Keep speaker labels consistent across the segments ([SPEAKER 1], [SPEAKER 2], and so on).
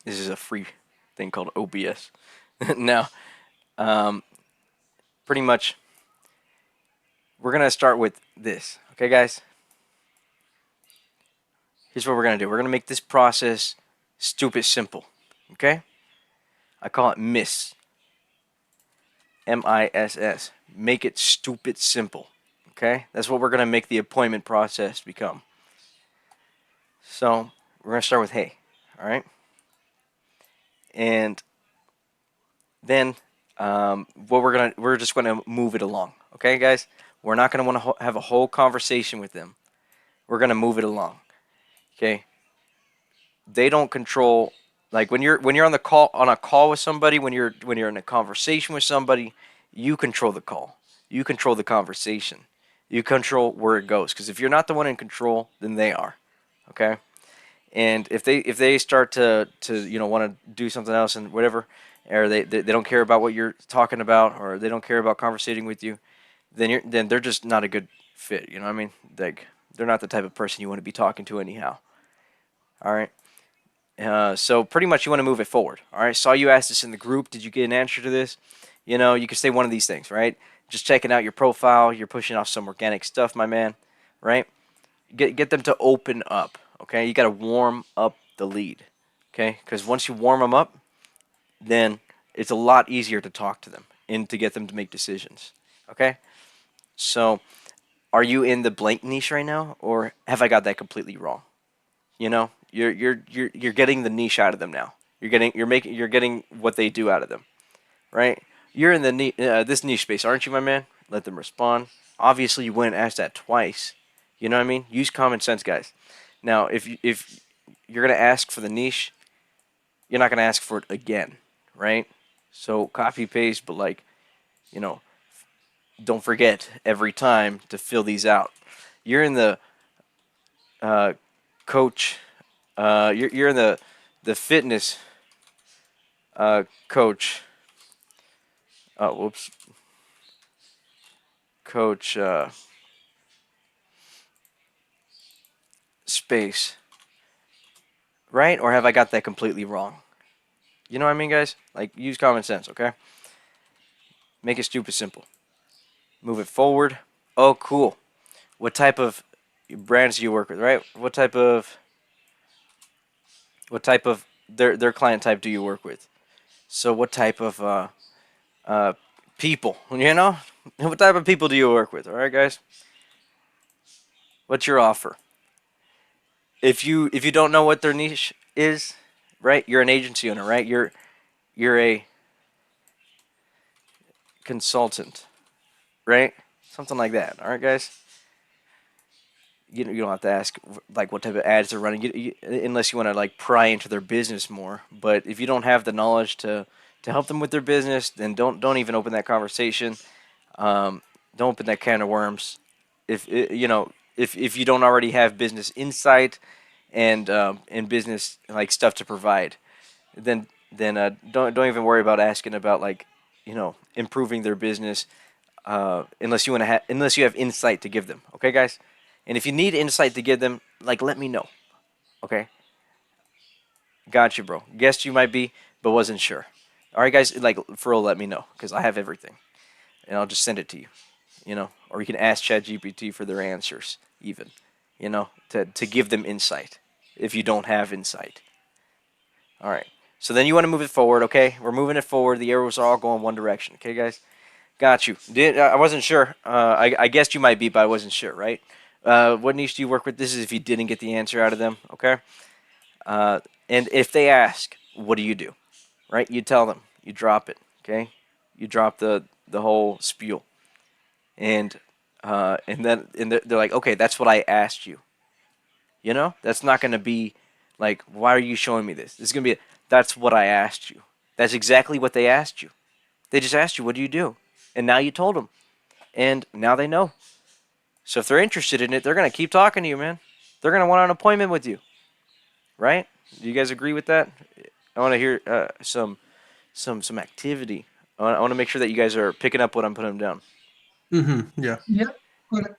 [SPEAKER 1] This is a free thing called OBS. Now, um, pretty much, we're gonna start with this. Okay, guys. Here's what we're gonna do. We're gonna make this process stupid simple. Okay? I call it MISS. MISS. Make it stupid simple. Okay? That's what we're gonna make the appointment process become. So we're gonna start with hey. All right? And then what we're just gonna move it along. Okay, guys? We're not gonna want to have a whole conversation with them. We're gonna move it along. Okay? They don't control, like when you're on the call, on a call with somebody, when you're in a conversation with somebody, you control the call. You control the conversation. You control where it goes. Because if you're not the one in control, then they are. Okay? And if they start to want to do something else and whatever, or they don't care about what you're talking about, or they don't care about conversating with you, then they're just not a good fit. You know what I mean? Like, they're not the type of person you want to be talking to anyhow. All right. So pretty much you want to move it forward. All right. Saw you asked this in the group. Did you get an answer to this? You could say one of these things, right? Just checking out your profile. You're pushing off some organic stuff, my man. Right? Get them to open up. Okay. You got to warm up the lead. Okay. Because once you warm them up, then it's a lot easier to talk to them and to get them to make decisions. Okay. So are you in the blank niche right now, or have I got that completely wrong? You're getting the niche out of them now. You're getting what they do out of them, right? You're in the this niche space, aren't you, my man? Let them respond. Obviously, you wouldn't ask that twice. You know what I mean? Use common sense, guys. Now, if you're gonna ask for the niche, you're not gonna ask for it again, right? So copy paste, but like, you know, don't forget every time to fill these out. You're in the uh, coach. You're in the fitness coach. Whoops, coach space, right? Or have I got that completely wrong? You know what I mean, guys? Like, use common sense, okay? Make it stupid simple. Move it forward. Oh, cool. What type of brands do you work with, right? What type of their client type do you work with? So what type of uh, people, what type of people do you work with? All right, guys. What's your offer? If you don't know what their niche is, right? You're an agency owner, right? You're a consultant, right? Something like that. All right, guys. You don't have to ask like what type of ads they're running, unless you want to like pry into their business more. But if you don't have the knowledge to help them with their business, then don't even open that conversation. Don't open that can of worms. If you don't already have business insight and business like stuff to provide, then don't even worry about asking about like improving their business, unless you have insight to give them. Okay, guys. And if you need insight to give them, like, let me know. Okay, got you, bro. Guessed you might be, but wasn't sure. All right, guys. Like, for real, let me know because I have everything, and I'll just send it to you. Or you can ask ChatGPT for their answers, even. To give them insight if you don't have insight. All right. So then you want to move it forward, okay? We're moving it forward. The arrows are all going one direction, okay, guys? Got you. I wasn't sure. I guessed you might be, but I wasn't sure, right? What niche do you work with? This is if you didn't get the answer out of them, okay? Uh, and if they ask, what do you do? Right? You tell them. You drop it, okay? You drop the whole spiel, and they're like, okay, that's what I asked you. That's not going to be like, why are you showing me this? This is going to be, that's what I asked you. That's exactly what they asked you. They just asked you, what do you do? And now you told them. And now they know. So if they're interested in it, they're going to keep talking to you, man. They're going to want an appointment with you, right? Do you guys agree with that? I want to hear some activity. I want to make sure that you guys are picking up what I'm putting down.
[SPEAKER 2] Yeah.
[SPEAKER 3] Yep. Correct.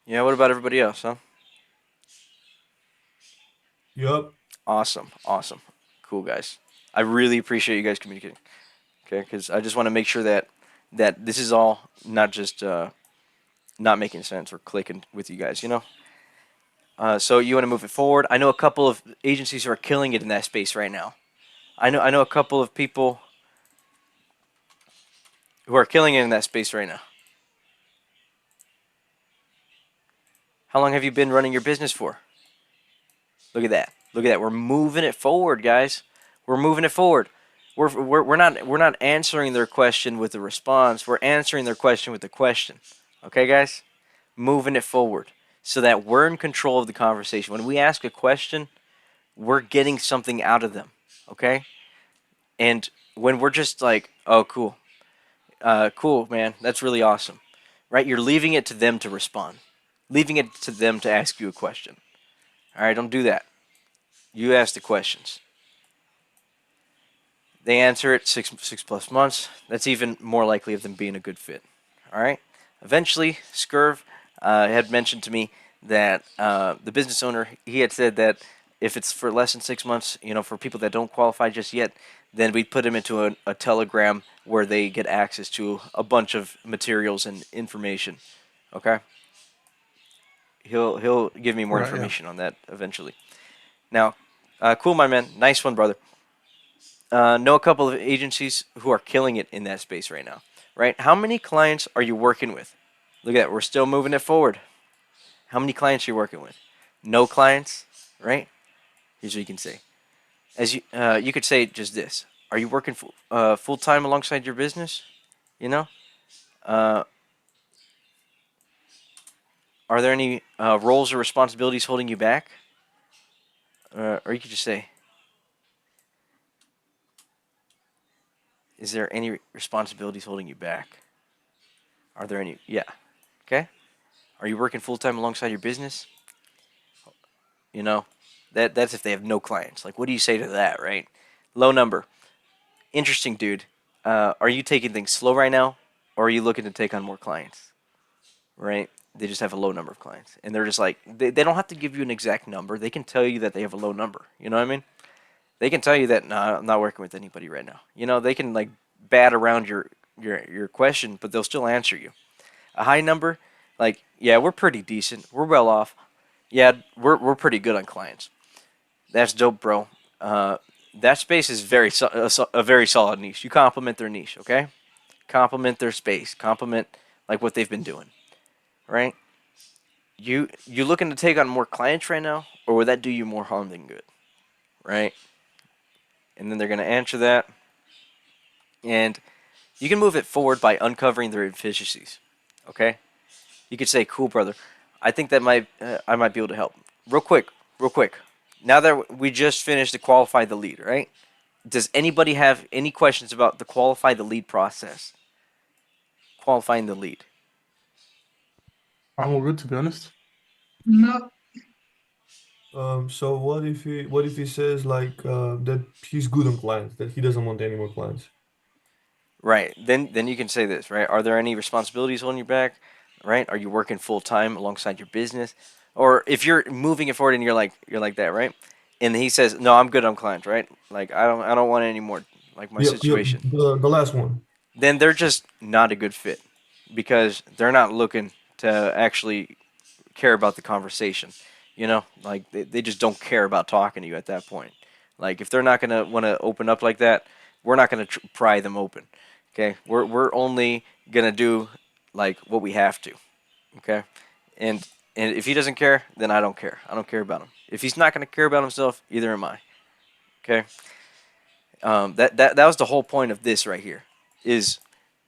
[SPEAKER 1] Yeah, what about everybody else, huh?
[SPEAKER 2] Yup.
[SPEAKER 1] Awesome, awesome. Cool, guys. I really appreciate you guys communicating. Okay, because I just want to make sure that this is all not just not making sense or clicking with you guys. So you want to move it forward. I know a couple of agencies who are killing it in that space right now. I know a couple of people who are killing it in that space right now. How long have you been running your business for? Look at that. Look at that. We're moving it forward, guys. We're moving it forward. We're not answering their question with a response. We're answering their question with a question. Okay, guys? Moving it forward so that we're in control of the conversation. When we ask a question, we're getting something out of them. Okay? And when we're just like, oh, cool, cool, man, that's really awesome, right? You're leaving it to them to respond, leaving it to them to ask you a question. All right, don't do that. You ask the questions. They answer it 6+ months. That's even more likely of them being a good fit. All right. Eventually, Scurv had mentioned to me that the business owner, he had said that if it's for less than 6 months, for people that don't qualify just yet, then we'd put them into a telegram where they get access to a bunch of materials and information. Okay. He'll give me more
[SPEAKER 2] Right. Yeah.
[SPEAKER 1] information on that eventually. Now, cool, my man. Nice one, brother. Know a couple of agencies who are killing it in that space right now, right? How many clients are you working with? Look at that. We're still moving it forward. How many clients are you working with? No clients, right? Here's what you can say. You could say just this. Are you working full time alongside your business? You know, uh, are there any roles or responsibilities holding you back? Or you could just say, is there any responsibilities holding you back? Are there any? Yeah. Okay. Are you working full time alongside your business? You know, that's if they have no clients. Like, what do you say to that, right? Low number. Interesting, dude. Are you taking things slow right now, or are you looking to take on more clients? Right? They just have a low number of clients, and they're just like they don't have to give you an exact number. They can tell you that they have a low number. You know what I mean? They can tell you that no, I'm not working with anybody right now. They can like bat around your question, but they'll still answer you. A high number, like yeah, we're pretty decent. We're well off. Yeah, we're pretty good on clients. That's dope, bro. That space is a very solid niche. You complement their niche, okay? Complement their space. Complement like what they've been doing, right? You looking to take on more clients right now, or would that do you more harm than good, right? And then they're gonna answer that, and you can move it forward by uncovering their efficiencies, okay? You could say, "Cool, brother. I think that I might be able to help." Real quick, real quick. Now that we just finished to qualify the lead, right? Does anybody have any questions about the qualify the lead process? Qualifying the lead.
[SPEAKER 2] I'm all good, to be honest.
[SPEAKER 3] No.
[SPEAKER 4] So what if he says like that he's good on clients, that he doesn't want any more clients?
[SPEAKER 1] Right. Then you can say this, right? Are there any responsibilities holding you back? Right? Are you working full time alongside your business? Or if you're moving it forward and you're like that, right? And he says, "No, I'm good on clients, right? Like I don't want any more like my
[SPEAKER 4] Yep, yep.
[SPEAKER 1] situation."
[SPEAKER 4] The last one.
[SPEAKER 1] Then they're just not a good fit because they're not looking to actually care about the conversation. Like they just don't care about talking to you at that point. Like if they're not gonna want to open up like that, we're not gonna pry them open. Okay, we're only gonna do like what we have to. Okay, and and if he doesn't care, then I don't care. I don't care about him. If he's not gonna care about himself, either am I. Okay, that was the whole point of this right here. Is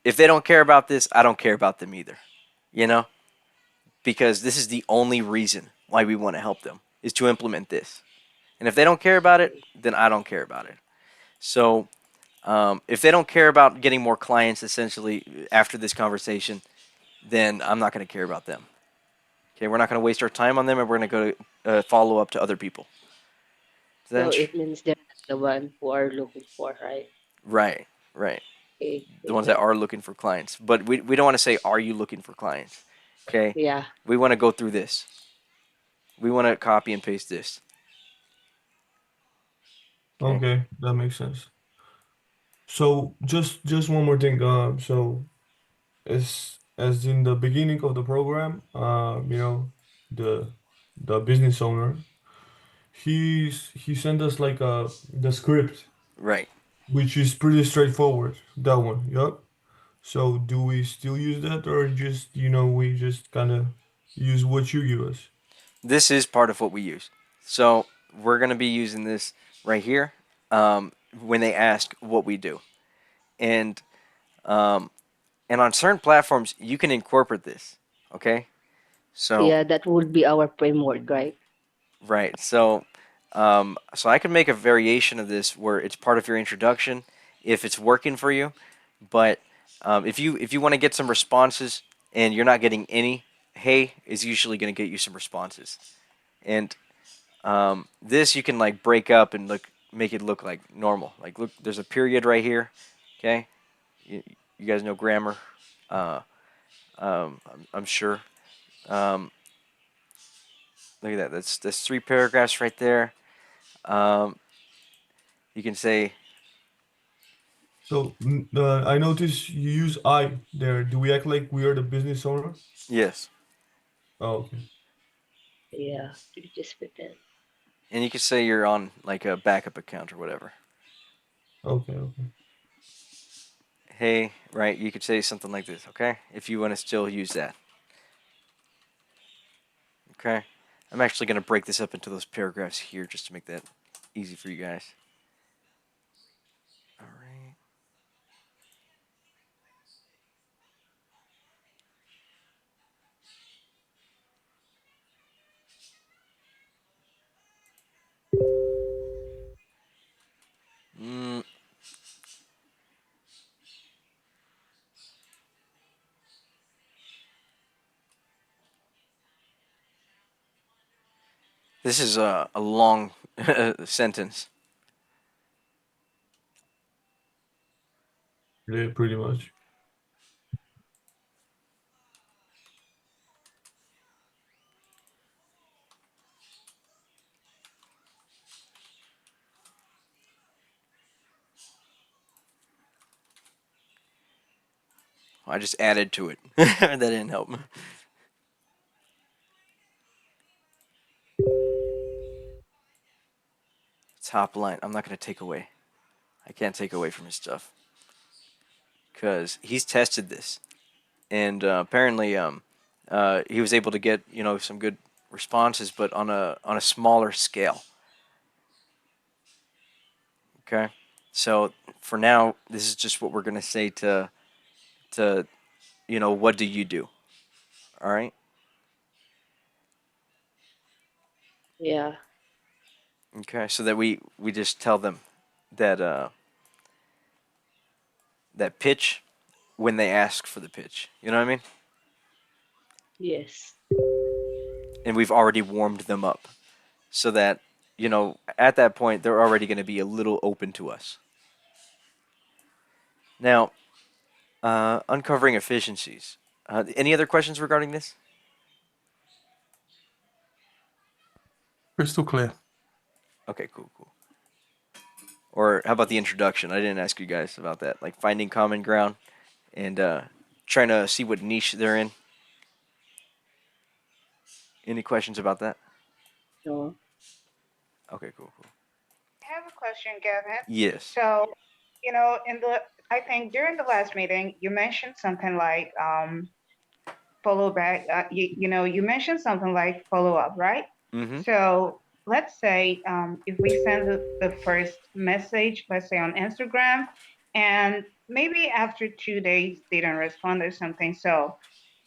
[SPEAKER 1] if they don't care about this, I don't care about them either. You know, because this is the only reason why we want to help them is to implement this. And if they don't care about it, then I don't care about it. So if they don't care about getting more clients, essentially after this conversation, then I'm not going to care about them. Okay, we're not going to waste our time on them, and we're going to go follow up to other people.
[SPEAKER 3] So
[SPEAKER 1] Then,
[SPEAKER 3] it means they're the one who are looking for, right?
[SPEAKER 1] right, right,
[SPEAKER 3] Okay,
[SPEAKER 1] the
[SPEAKER 3] okay,
[SPEAKER 1] ones that
[SPEAKER 3] okay.
[SPEAKER 1] are looking for clients. But we don't want to say, "Are you looking for clients?" Okay,
[SPEAKER 3] Yeah.
[SPEAKER 1] we want to go through this. We want to copy and paste this. Okay.
[SPEAKER 4] Okay, that makes sense. So just one more thing. So as in the beginning of the program, the the business owner, he sent us like the script,
[SPEAKER 1] Right.
[SPEAKER 4] which is pretty straightforward. That one, yep. So do we still use that, or just we just kind of use what you give us?
[SPEAKER 1] This is part of what we use. So we're going to be using this right here when they ask what we do. And um, and on certain platforms, you can incorporate this. Okay. So
[SPEAKER 3] Yeah, that would be our framework, right?
[SPEAKER 1] right. So I can make a variation of this where it's part of your introduction if it's working for you. But if you want to get some responses and you're not getting any, hey is usually going to get you some responses. And this you can like break up and make it look like normal. Like look, there's a period right here. Okay, you guys know grammar. Uh, I'm sure. Um, Look at that. That's three paragraphs right there. Um, you can say
[SPEAKER 4] So I notice you use I there. Do we act like we are the business owner?
[SPEAKER 1] yes,
[SPEAKER 4] Oh, okay.
[SPEAKER 3] Yeah, you just pretend.
[SPEAKER 1] and you can say you're on like a backup account or whatever.
[SPEAKER 4] Okay, okay.
[SPEAKER 1] Hey, right? You could say something like this. Okay, if you want to still use that. Okay, I'm actually gonna break this up into those paragraphs here just to make that easy for you guys. All right. Mm, this is a long sentence.
[SPEAKER 4] Yeah, pretty much.
[SPEAKER 1] I just added to it. That didn't help. Top line. I'm not gonna take away. I can't take away from his stuff because he's tested this, and apparently, he was able to get some good responses, but on a smaller scale. Okay, so for now, this is just what we're gonna say to what do you do? All right.
[SPEAKER 3] Yeah,
[SPEAKER 1] Okay, so that we just tell them that that pitch when they ask for the pitch. You know what I mean?
[SPEAKER 3] yes,
[SPEAKER 1] And we've already warmed them up so that at that point they're already going to be a little open to us. Now, uncovering efficiencies. Any other questions regarding this?
[SPEAKER 2] Crystal clear.
[SPEAKER 1] Okay, cool, cool. Or how about the introduction? I didn't ask you guys about that. Like finding common ground and trying to see what niche they're in. Any questions about that?
[SPEAKER 3] no,
[SPEAKER 1] Okay, cool, cool.
[SPEAKER 5] I have a question, Gavin.
[SPEAKER 1] Yes.
[SPEAKER 5] So, I think during the last meeting, you mentioned something like follow back. You mentioned something like follow up, right?
[SPEAKER 1] Mm-hmm.
[SPEAKER 5] So let's say if we send the first message, let's say on Instagram, and maybe after 2 days they don't respond or something. So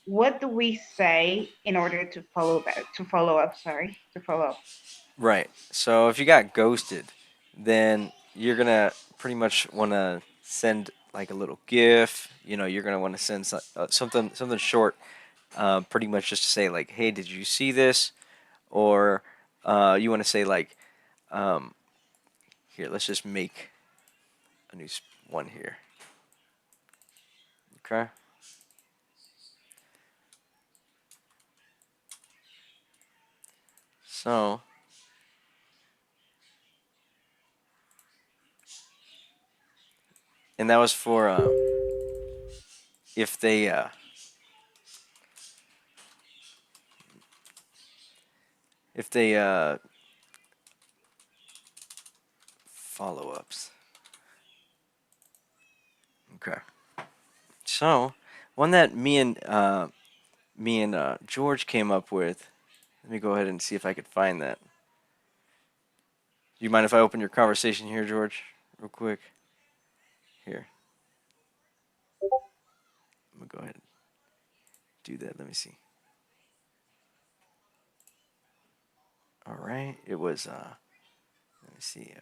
[SPEAKER 5] what do we say in order to follow back, to follow up? Sorry, to follow up.
[SPEAKER 1] Right. So if you got ghosted, then you're gonna pretty much want to send like a little GIF. You're gonna want to send something short, pretty much just to say like, "Hey, did you see this?" Or you want to say like, um, "Here, let's just make a new one here." Okay. So and that was for if they if they follow-ups. Okay. So one that me and George came up with. Let me go ahead and see if I could find that. Do you mind if I open your conversation here, George, real quick? Here, I'm gonna go ahead and do that. Let me see. All right, it was. Let me see.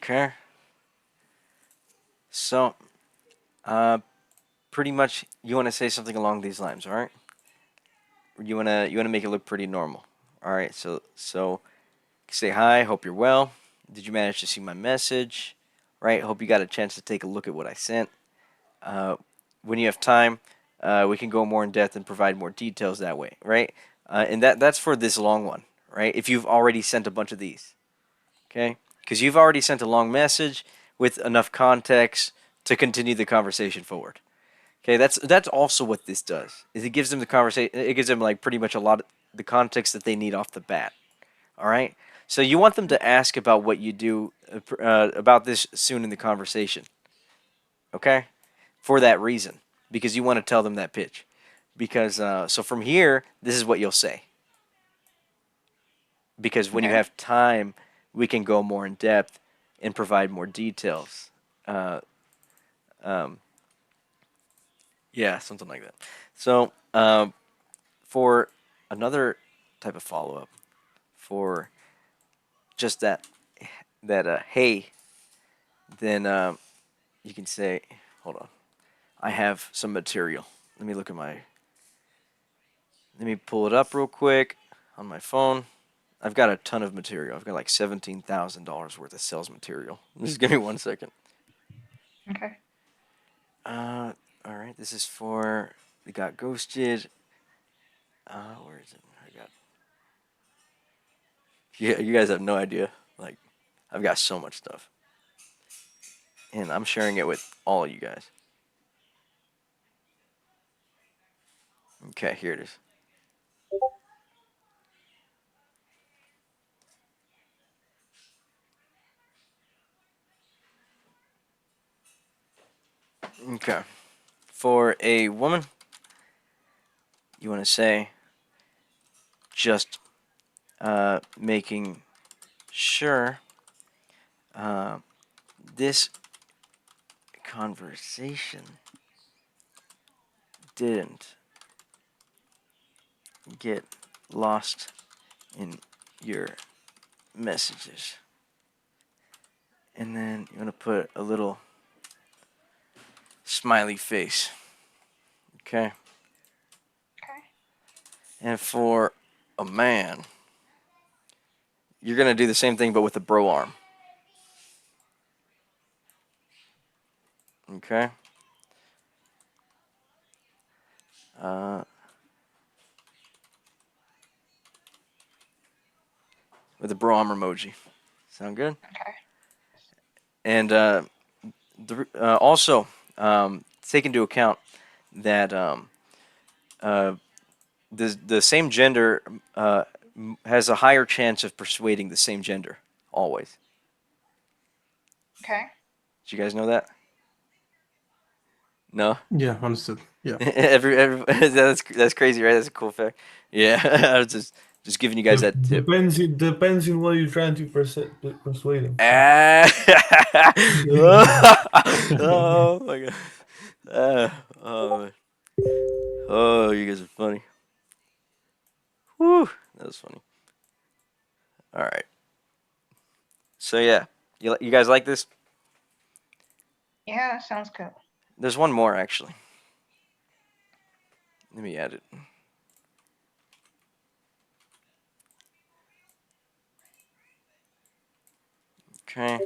[SPEAKER 1] Okay. So, uh, pretty much, you want to say something along these lines, all right? You wanna make it look pretty normal, all right? So say hi. Hope you're well. Did you manage to see my message? Right. Hope you got a chance to take a look at what I sent. Uh, when you have time, we can go more in depth and provide more details that way, right? And that's for this long one, right? If you've already sent a bunch of these, okay? Because you've already sent a long message with enough context to continue the conversation forward. Okay, that's also what this does. Is it gives them the conversation. It gives them like pretty much a lot of the context that they need off the bat. All right. So you want them to ask about what you do about this soon in the conversation. Okay, for that reason, because you want to tell them that pitch. Because so from here, this is what you'll say. Because when you
[SPEAKER 5] Okay.
[SPEAKER 1] have time, we can go more in depth and provide more details. Uh, um, yeah, something like that. So for another type of follow up, for just that hey, then you can say, hold on, I have some material. Let me look at my. Let me pull it up real quick on my phone. I've got a ton of material. I've got like $17,000 worth of sales material. Just give me 1 second.
[SPEAKER 5] Okay.
[SPEAKER 1] All right. This is for the got ghosted. Where is it? I got. Yeah, you guys have no idea. Like, I've got so much stuff, and I'm sharing it with all of you guys. Okay, here it is. Okay, for a woman, you want to say just making sure uh, this conversation didn't get lost in your messages. And then you want to put a little smiley face. Okay.
[SPEAKER 5] Okay.
[SPEAKER 1] And for a man, you're going to do the same thing but with the bro arm. Okay. Uh, with the bro arm emoji. Sound good?
[SPEAKER 5] Okay.
[SPEAKER 1] And also, take into account that the same gender has a higher chance of persuading the same gender always.
[SPEAKER 5] Okay.
[SPEAKER 1] Did you guys know that? No.
[SPEAKER 2] Yeah, understood. Yeah.
[SPEAKER 1] every that's crazy, right? That's a cool fact. Yeah, I was just Just giving you guys that tip.
[SPEAKER 4] Depends in what you're trying to persuade them.
[SPEAKER 1] Ah. Oh my god. Oh, oh, you guys are funny. Whew, that was funny. All right. So yeah, you guys like this?
[SPEAKER 5] Yeah, sounds good.
[SPEAKER 1] There's one more actually. Let me add it. Okay.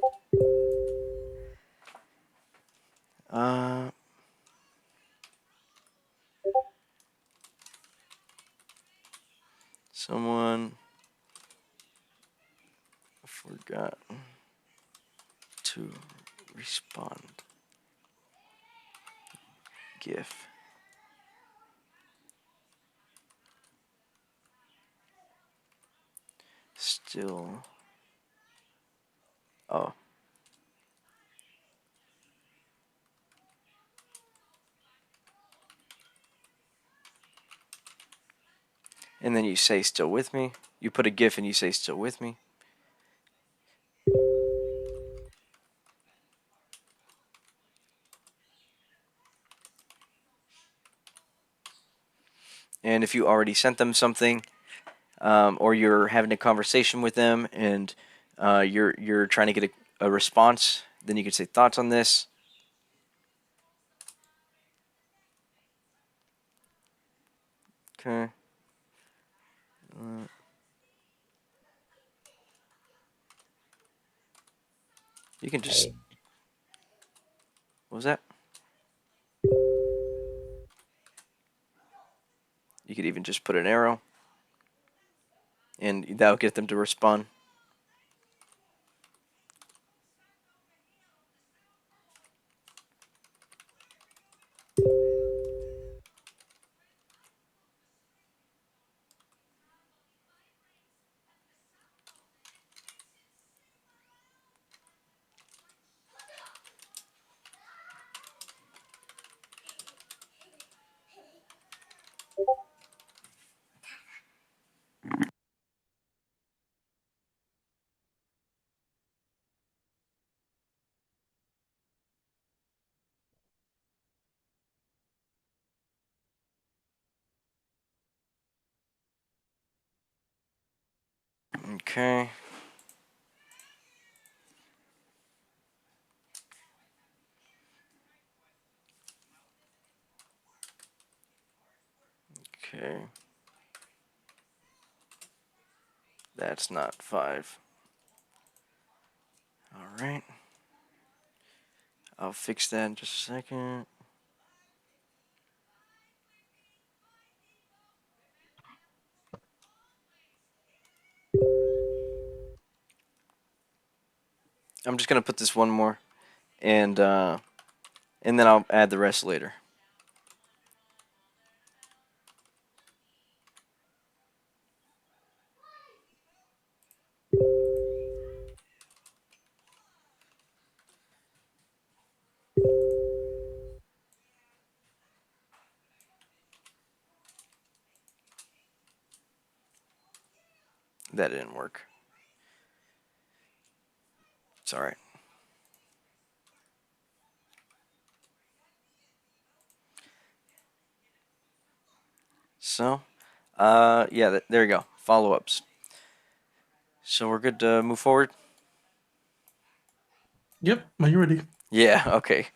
[SPEAKER 1] Uh, someone forgot to respond. GIF. Still. Oh. And then you say still with me. You put a GIF and you say still with me. And if you already sent them something, or you're having a conversation with them, and you're trying to get a response, then you can say thoughts on this. Okay. You can just.
[SPEAKER 3] Okay.
[SPEAKER 1] What was that? You could even just put an arrow, and that'll get them to respond. Okay. Okay. That's not 5. All right. I'll fix that in just a second. I'm just gonna put this one more, and then I'll add the rest later. That didn't work. It's all right. So, yeah, there you go. Follow-ups. So we're good to move forward?
[SPEAKER 2] Yep. Are you ready?
[SPEAKER 1] Yeah, okay.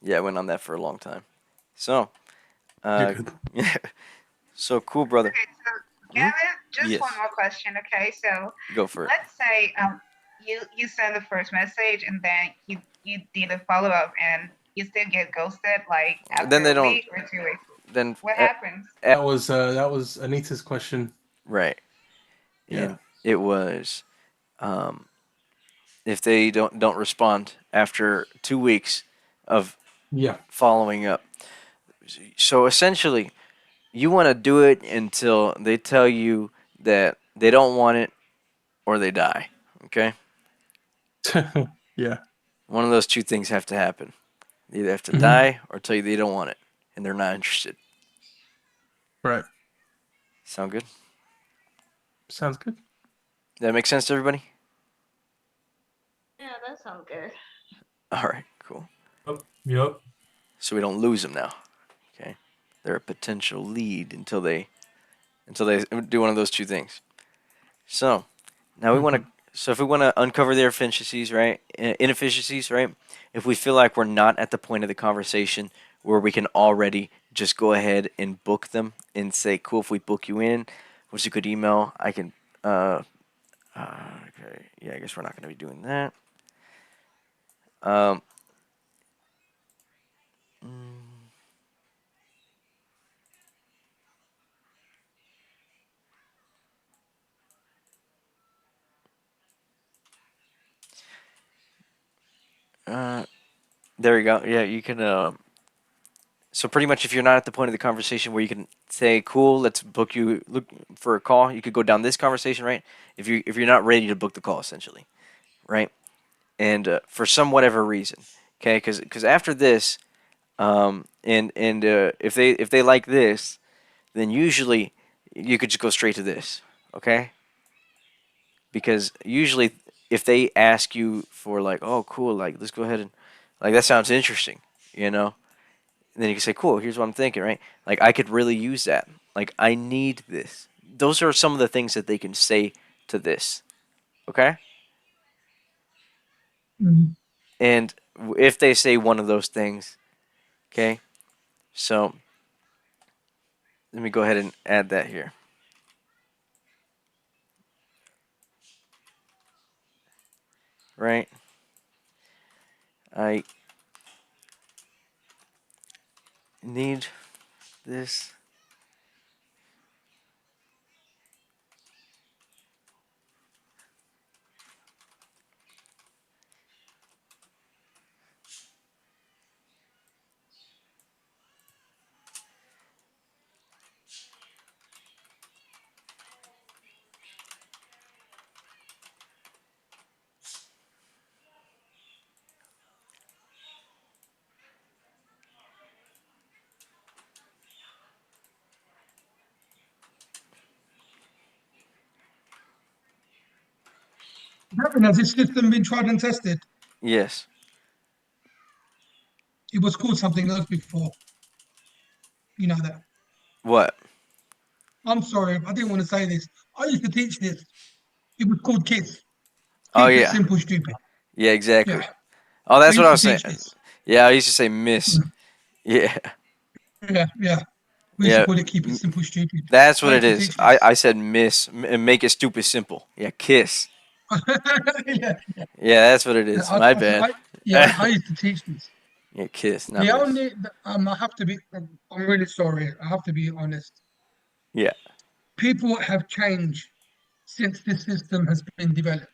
[SPEAKER 1] Yeah, I went on that for a long time. So,
[SPEAKER 2] You're
[SPEAKER 1] uh,
[SPEAKER 2] good.
[SPEAKER 1] so cool, brother.
[SPEAKER 5] Okay, so
[SPEAKER 1] Hmm?
[SPEAKER 5] Gavin, just one
[SPEAKER 1] Yes,
[SPEAKER 5] more question. Okay, so
[SPEAKER 1] go for it.
[SPEAKER 5] let's say you send the first message and then you did a follow up and you still get ghosted like
[SPEAKER 1] Then
[SPEAKER 5] after
[SPEAKER 1] they
[SPEAKER 5] a
[SPEAKER 1] don't.
[SPEAKER 5] week or 2 weeks.
[SPEAKER 1] Then
[SPEAKER 5] What happens?
[SPEAKER 2] That was Anita's question.
[SPEAKER 1] right,
[SPEAKER 2] Yeah.
[SPEAKER 1] and it was um, if they don't respond after 2 weeks of
[SPEAKER 2] Yeah.
[SPEAKER 1] following up. So essentially, you want to do it until they tell you that they don't want it or they die. Okay,
[SPEAKER 2] Yeah.
[SPEAKER 1] one of those two things have to happen. They either have to
[SPEAKER 2] Hmm.
[SPEAKER 1] die or tell you they don't want it and they're not interested.
[SPEAKER 2] Right.
[SPEAKER 1] Sound good?
[SPEAKER 2] Sounds good.
[SPEAKER 1] That make sense to everybody?
[SPEAKER 3] Yeah, that sounds good.
[SPEAKER 1] All right, cool.
[SPEAKER 4] Yep.
[SPEAKER 1] So we don't lose them now. Okay, they're a potential lead until they do one of those two things. So now we want to. So if we want to uncover their efficiencies, right, inefficiencies, right, if we feel like we're not at the point of the conversation where we can already just go ahead and book them and say, cool, if we book you in, what's a good email? I can. Okay, yeah, I guess we're not going to be doing that. Um, mm, uh, there you go. Yeah, you can. So pretty much, if you're not at the point of the conversation where you can say, "Cool, let's book you look for a call," you could go down this conversation, right? If you're not ready to book the call, essentially, right? And for some whatever reason, okay, because after this, and if they like this, then usually you could just go straight to this, okay? Because usually if they ask you for like, "Oh, cool, like let's go ahead and like that sounds interesting," you know, and then you can say, cool, here's what I'm thinking, right? Like, I could really use that. Like, I need this. Those are some of the things that they can say to this. Okay?
[SPEAKER 6] Mm.
[SPEAKER 1] And if they say one of those things, okay? So, let me go ahead and add that here. Right? I need this.
[SPEAKER 6] Happened, has this system been tried and tested?
[SPEAKER 1] Yes.
[SPEAKER 6] It was called something else before. You know that.
[SPEAKER 1] What?
[SPEAKER 6] I'm sorry, I didn't want to say this. I used to teach this. It was called KISS.
[SPEAKER 1] Oh,
[SPEAKER 6] Keep it
[SPEAKER 1] yeah.
[SPEAKER 6] simple, stupid.
[SPEAKER 1] Yeah, exactly.
[SPEAKER 6] Yeah,
[SPEAKER 1] Oh,
[SPEAKER 6] I
[SPEAKER 1] that's what
[SPEAKER 6] used
[SPEAKER 1] I
[SPEAKER 6] to
[SPEAKER 1] was saying.
[SPEAKER 6] teach this.
[SPEAKER 1] Yeah, I used to say miss.
[SPEAKER 6] Mm.
[SPEAKER 1] Yeah.
[SPEAKER 6] Yeah, yeah. We used to
[SPEAKER 1] Yeah.
[SPEAKER 6] call it keep it simple, stupid.
[SPEAKER 1] That's
[SPEAKER 6] I
[SPEAKER 1] what it
[SPEAKER 6] used to
[SPEAKER 1] is.
[SPEAKER 6] teach
[SPEAKER 1] I,
[SPEAKER 6] this.
[SPEAKER 1] I said miss and make it stupid simple. Yeah, kiss.
[SPEAKER 6] Yeah,
[SPEAKER 1] Yeah, that's what it is. My bad.
[SPEAKER 6] I used to teach this.
[SPEAKER 1] Yeah, kiss, not
[SPEAKER 6] The
[SPEAKER 1] miss.
[SPEAKER 6] only, I have to be, I'm really sorry. I have to be honest.
[SPEAKER 1] Yeah,
[SPEAKER 6] People have changed since this system has been developed.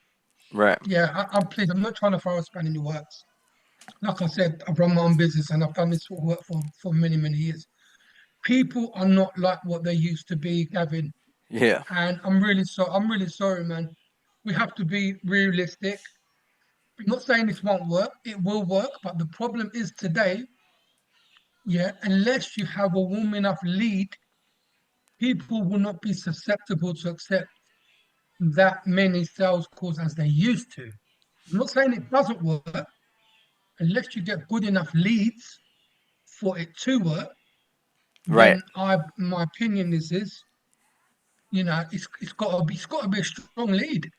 [SPEAKER 1] right.
[SPEAKER 6] Yeah, I'm pleased. I'm not trying to throw a span in the works. Like I said, I've run my own business and I've done this sort of work for many, many years. People are not like what they used to be, Gavin.
[SPEAKER 1] Yeah,
[SPEAKER 6] And I'm really sorry, man. We have to be realistic. I'm not saying this won't work, it will work, but the problem is today, yeah, unless you have a warm enough lead, people will not be susceptible to accept that many sales calls as they used to. I'm not saying it doesn't work, unless you get good enough leads for it to work,
[SPEAKER 1] right.
[SPEAKER 6] then my opinion is you know it's got to be a strong lead.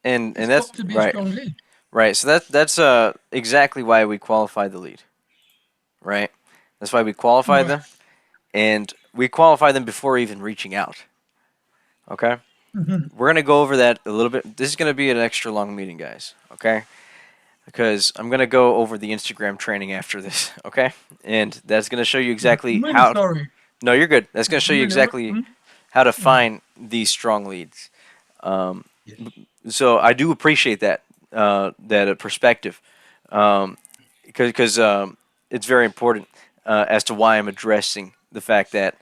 [SPEAKER 1] And
[SPEAKER 6] It's
[SPEAKER 1] that's
[SPEAKER 6] got to be a
[SPEAKER 1] right,
[SPEAKER 6] strong lead.
[SPEAKER 1] right. So that's exactly why we qualify the lead, right? That's why we qualify
[SPEAKER 6] Right.
[SPEAKER 1] them, and we qualify them before even reaching out. Okay,
[SPEAKER 6] Hmm.
[SPEAKER 1] we're gonna go over that a little bit. This is gonna be an extra long meeting, guys. Okay, because I'm gonna go over the Instagram training after this. Okay, and that's gonna show you
[SPEAKER 6] Yeah.
[SPEAKER 1] exactly
[SPEAKER 6] I'm really
[SPEAKER 1] how.
[SPEAKER 6] sorry.
[SPEAKER 1] No, you're good. That's gonna
[SPEAKER 6] Yeah,
[SPEAKER 1] show you exactly how to
[SPEAKER 6] yeah.
[SPEAKER 1] find these strong leads. Um,
[SPEAKER 6] Yes.
[SPEAKER 1] so I do appreciate that perspective, because it's very important as to why I'm addressing the fact that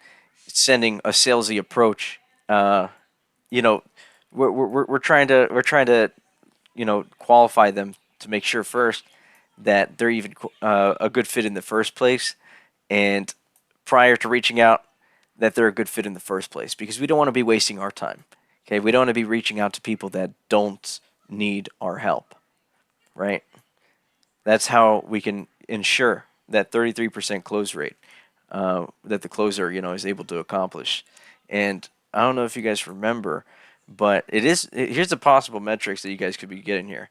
[SPEAKER 1] sending a salesy approach, uh, you know, we're trying to qualify them to make sure first that they're even a good fit in the first place, and prior to reaching out, that they're a good fit in the first place because we don't want to be wasting our time. Okay, we don't want to be reaching out to people that don't need our help, right? That's how we can ensure that 33% close rate that the closer, is able to accomplish. And I don't know if you guys remember, but here's the possible metrics that you guys could be getting here.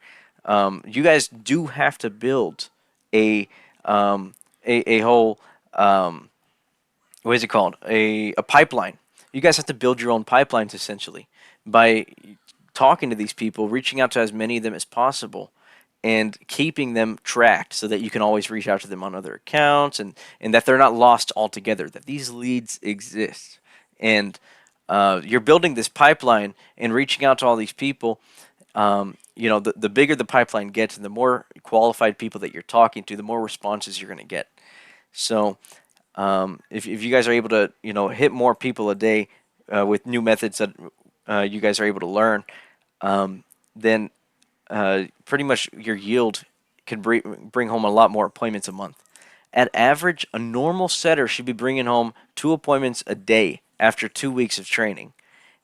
[SPEAKER 1] You guys do have to build a a whole what is it called, a pipeline. You guys have to build your own pipelines essentially by talking to these people, reaching out to as many of them as possible, and keeping them tracked so that you can always reach out to them on other accounts, and that they're not lost altogether, that these leads exist. And you're building this pipeline and reaching out to all these people. The bigger the pipeline gets and the more qualified people that you're talking to, the more responses you're going to get. So if you guys are able to, hit more people a day with new methods that you guys are able to learn, then pretty much your yield can bring home a lot more appointments a month. At average, a normal setter should be bringing home 2 appointments a day after 2 weeks of training.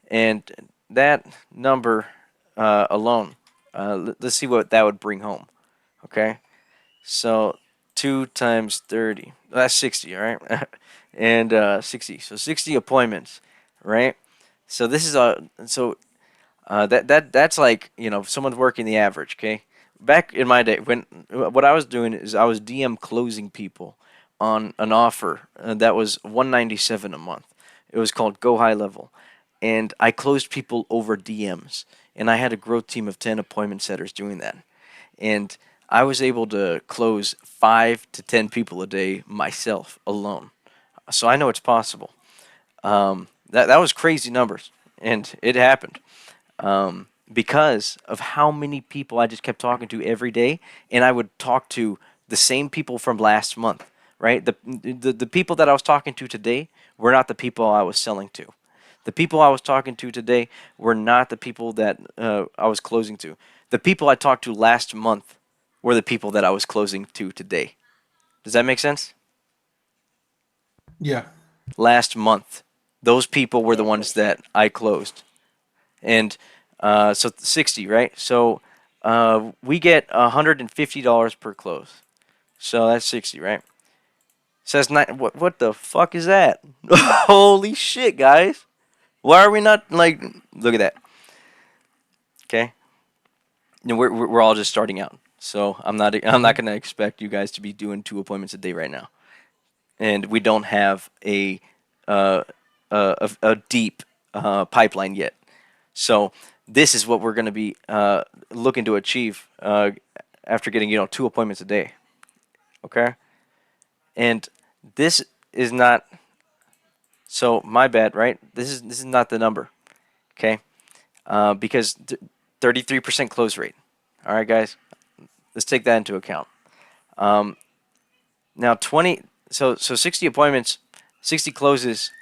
[SPEAKER 1] And that number alone, let's see what that would bring home. Okay? So 2 times 30, that's 60, all right? And 60. So 60 appointments, right? So this is that's like, someone's working the average, okay? Back in my day, what I was doing is I was DM closing people on an offer that was 197 a month. It was called Go High Level, and I closed people over DMs, and I had a growth team of 10 appointment setters doing that, and I was able to close 5 to 10 people a day myself alone. So I know it's possible. That was crazy numbers, and it happened because of how many people I just kept talking to every day, and I would talk to the same people from last month. Right, the people that I was talking to today were not the people I was selling to. The people I was talking to today were not the people that I was closing to. The people I talked to last month were the people that I was closing to today. Does that make sense?
[SPEAKER 2] Yeah.
[SPEAKER 1] Last month, those people were the
[SPEAKER 3] Yes,
[SPEAKER 1] ones
[SPEAKER 3] makes sense.
[SPEAKER 1] that I closed. And so 60, right? So we get $150 per close. So that's 60, right? Says what the fuck is that? Holy shit, guys. Why are we not like look at that. Okay? We're all just starting out. So I'm not going to expect you guys to be doing 2 appointments a day right now. And we don't have uh, a deep pipeline yet. So this is what we're going to be looking to achieve after getting 2 appointments a day. Okay, and this is not. So my bad, right? This is not the number. Okay, because 33% close rate. All right, guys, let's take that into account. Now 20. So 60 appointments, 60 closes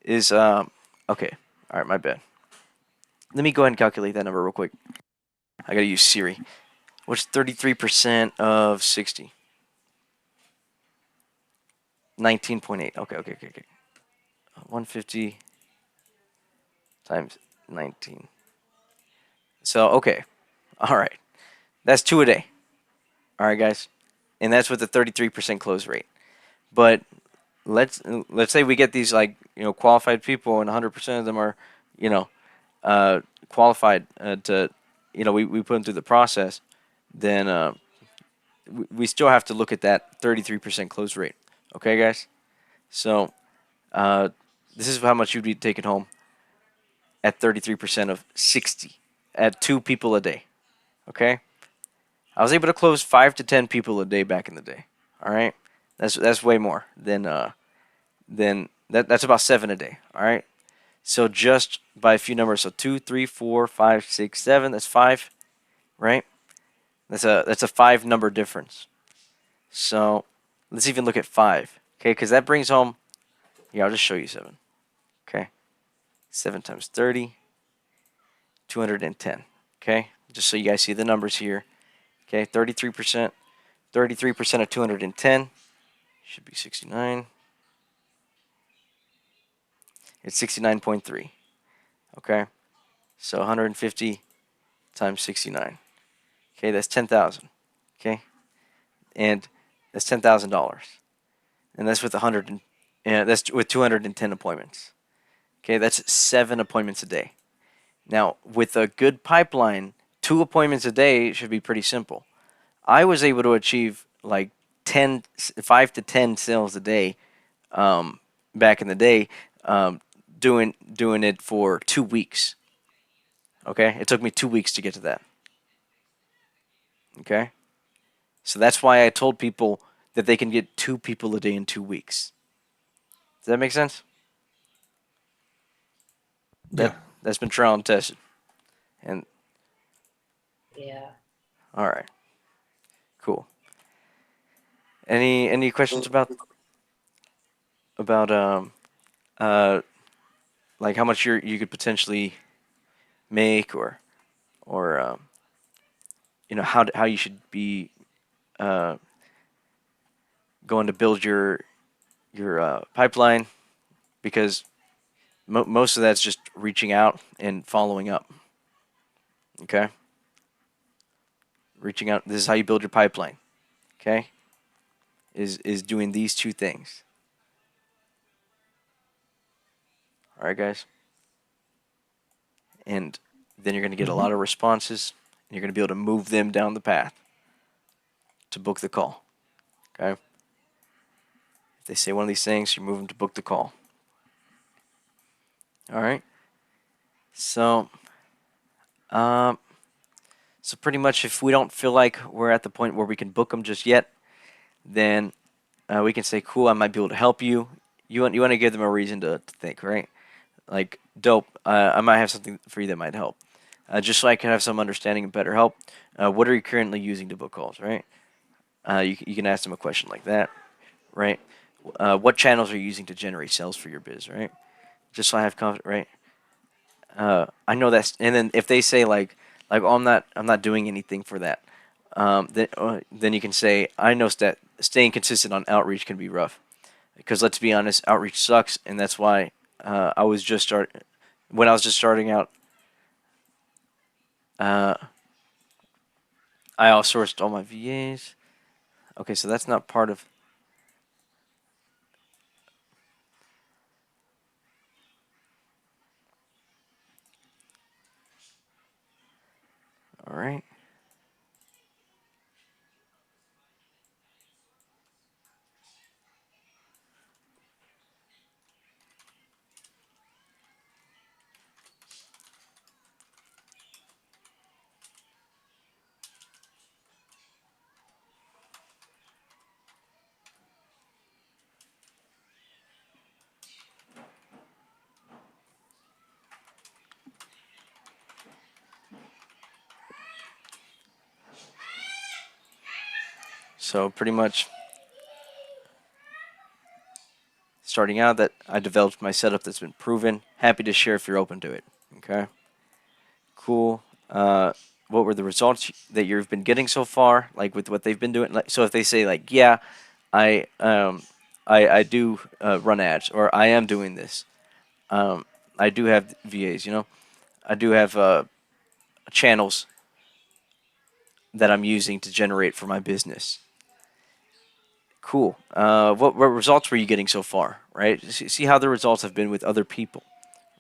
[SPEAKER 1] is okay. All right, my bad. Let me go ahead and calculate that number real quick. I gotta use Siri. What's 33% of 60? 19.8. Okay. 150 times 19. So, okay. All right. That's 2 a day. All right, guys. And that's with the 33% close rate. But let's say we get these qualified people and 100% of them are, you know, qualified to, we put them through the process, then we still have to look at that 33% close rate. Okay, guys? So this is how much you'd be taking home at 33% of 60 at 2 people a day. Okay? I was able to close 5 to 10 people a day back in the day. All right? That's way more than that's about 7 a day. All right? So just by a few numbers, so 2, 3, 4, 5, 6, 7, that's 5, right? That's a 5 number difference. So let's even look at 5. Okay, because that brings home, yeah, I'll just show you 7. Okay. 7 times 30, 210. Okay, just so you guys see the numbers here. Okay, 33%. 33% of 210 should be 69. It's 69.3. Okay, So 150 times 69. Okay, that's 10,000. Okay, and that's $10,000, and that's with 100 and that's with 210 appointments. Okay, that's 7 appointments a day. Now, with a good pipeline, 2 appointments a day should be pretty simple. I was able to achieve like 5 to 10 sales a day back in the day, doing it for 2 weeks. Okay, it took me 2 weeks to get to that. Okay, so that's why I told people that they can get 2 people a day in 2 weeks. Does that make sense? That
[SPEAKER 2] Yeah.
[SPEAKER 1] that's been trial and tested. And
[SPEAKER 3] Yeah.
[SPEAKER 1] all right, cool. Any questions about uh like how much you could potentially make, or how you should be uh, going to build your pipeline, because most of that's just reaching out and following up. Okay, reaching out. This is how you build your pipeline. Okay, is doing these two things. All right, guys, and then you're going to get a
[SPEAKER 2] Mm-hmm.
[SPEAKER 1] lot of responses, and you're going to be able to move them down the path to book the call. Okay, if they say one of these things, you move them to book the call. All right. So, um, so pretty much, if we don't feel like we're at the point where we can book them just yet, then we can say, "Cool, I might be able to help you." You want to give them a reason to think, right? Like, dope. I might have something for you that might help. Just so I can have some understanding and better help. What are you currently using to book calls, right? You can ask them a question like that, right? What channels are you using to generate sales for your biz, right? Just so I have confidence, right? I know that's, and then if they say oh, I'm not doing anything for that, then you can say, I know that staying consistent on outreach can be rough, because let's be honest, outreach sucks, and that's why I was just when I was just starting out. Uh, I outsourced all my VAs. Okay, so that's not part of. All right. So pretty much starting out, that I developed my setup that's been proven. Happy to share if you're open to it. Okay. Cool. What were the results that you've been getting so far? Like with what they've been doing. Like, so if they say like, yeah, I um, I do run ads, or I am doing this. Um, I do have VAs. I do have channels that I'm using to generate for my business. Cool. What results were you getting so far? Right. See how the results have been with other people.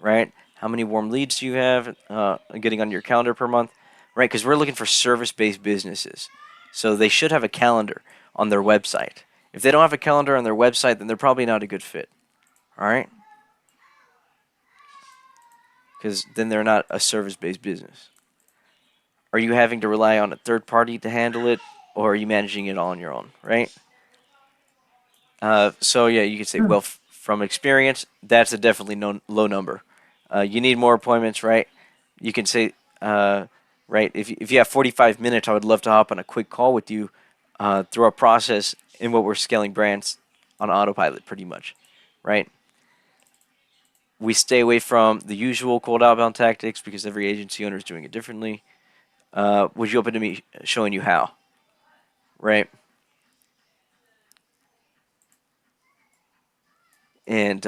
[SPEAKER 1] Right. How many warm leads do you have getting on your calendar per month? Right. Because we're looking for service-based businesses, so they should have a calendar on their website. If they don't have a calendar on their website, then they're probably not a good fit. All right. Because then they're not a service-based business. Are you having to rely on a third party to handle it, or are you managing it all on your own? Right. So yeah, you could say, well, from experience, that's a definitely low number. You need more appointments, right? You can say, right, if you have 45 minutes, I would love to hop on a quick call with you through our process in what we're scaling brands on autopilot, pretty much, right? We stay away from the usual cold outbound tactics because every agency owner is doing it differently. Would you open to me showing you how, right? And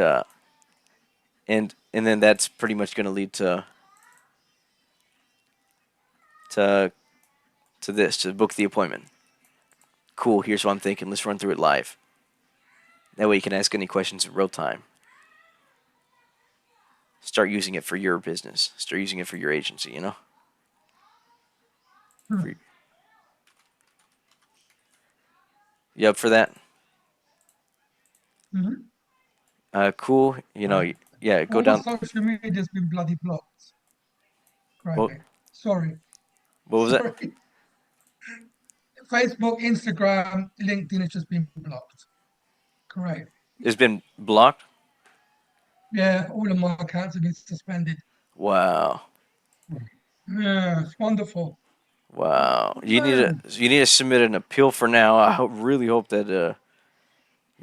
[SPEAKER 1] and then that's pretty much going to lead to to to book the appointment. Cool. Here's what I'm thinking. Let's run through it live. That way you can ask any questions in real time. Start using it for your business. Start using it for your agency. You know.
[SPEAKER 6] Hmm.
[SPEAKER 1] For, you up for that?
[SPEAKER 6] Mhm.
[SPEAKER 1] Cool. You know. Yeah. Go
[SPEAKER 6] All my
[SPEAKER 1] down.
[SPEAKER 6] social media's been bloody blocked.
[SPEAKER 1] What?
[SPEAKER 6] Great. Sorry.
[SPEAKER 1] What was that?
[SPEAKER 6] Sorry. Facebook, Instagram, LinkedIn has just been blocked. Great.
[SPEAKER 1] It's been blocked.
[SPEAKER 6] Yeah, all of my accounts have been suspended.
[SPEAKER 1] Wow.
[SPEAKER 6] Yeah, it's wonderful.
[SPEAKER 1] Wow.
[SPEAKER 6] Man,
[SPEAKER 1] You need to submit an appeal for now. Really hope that you're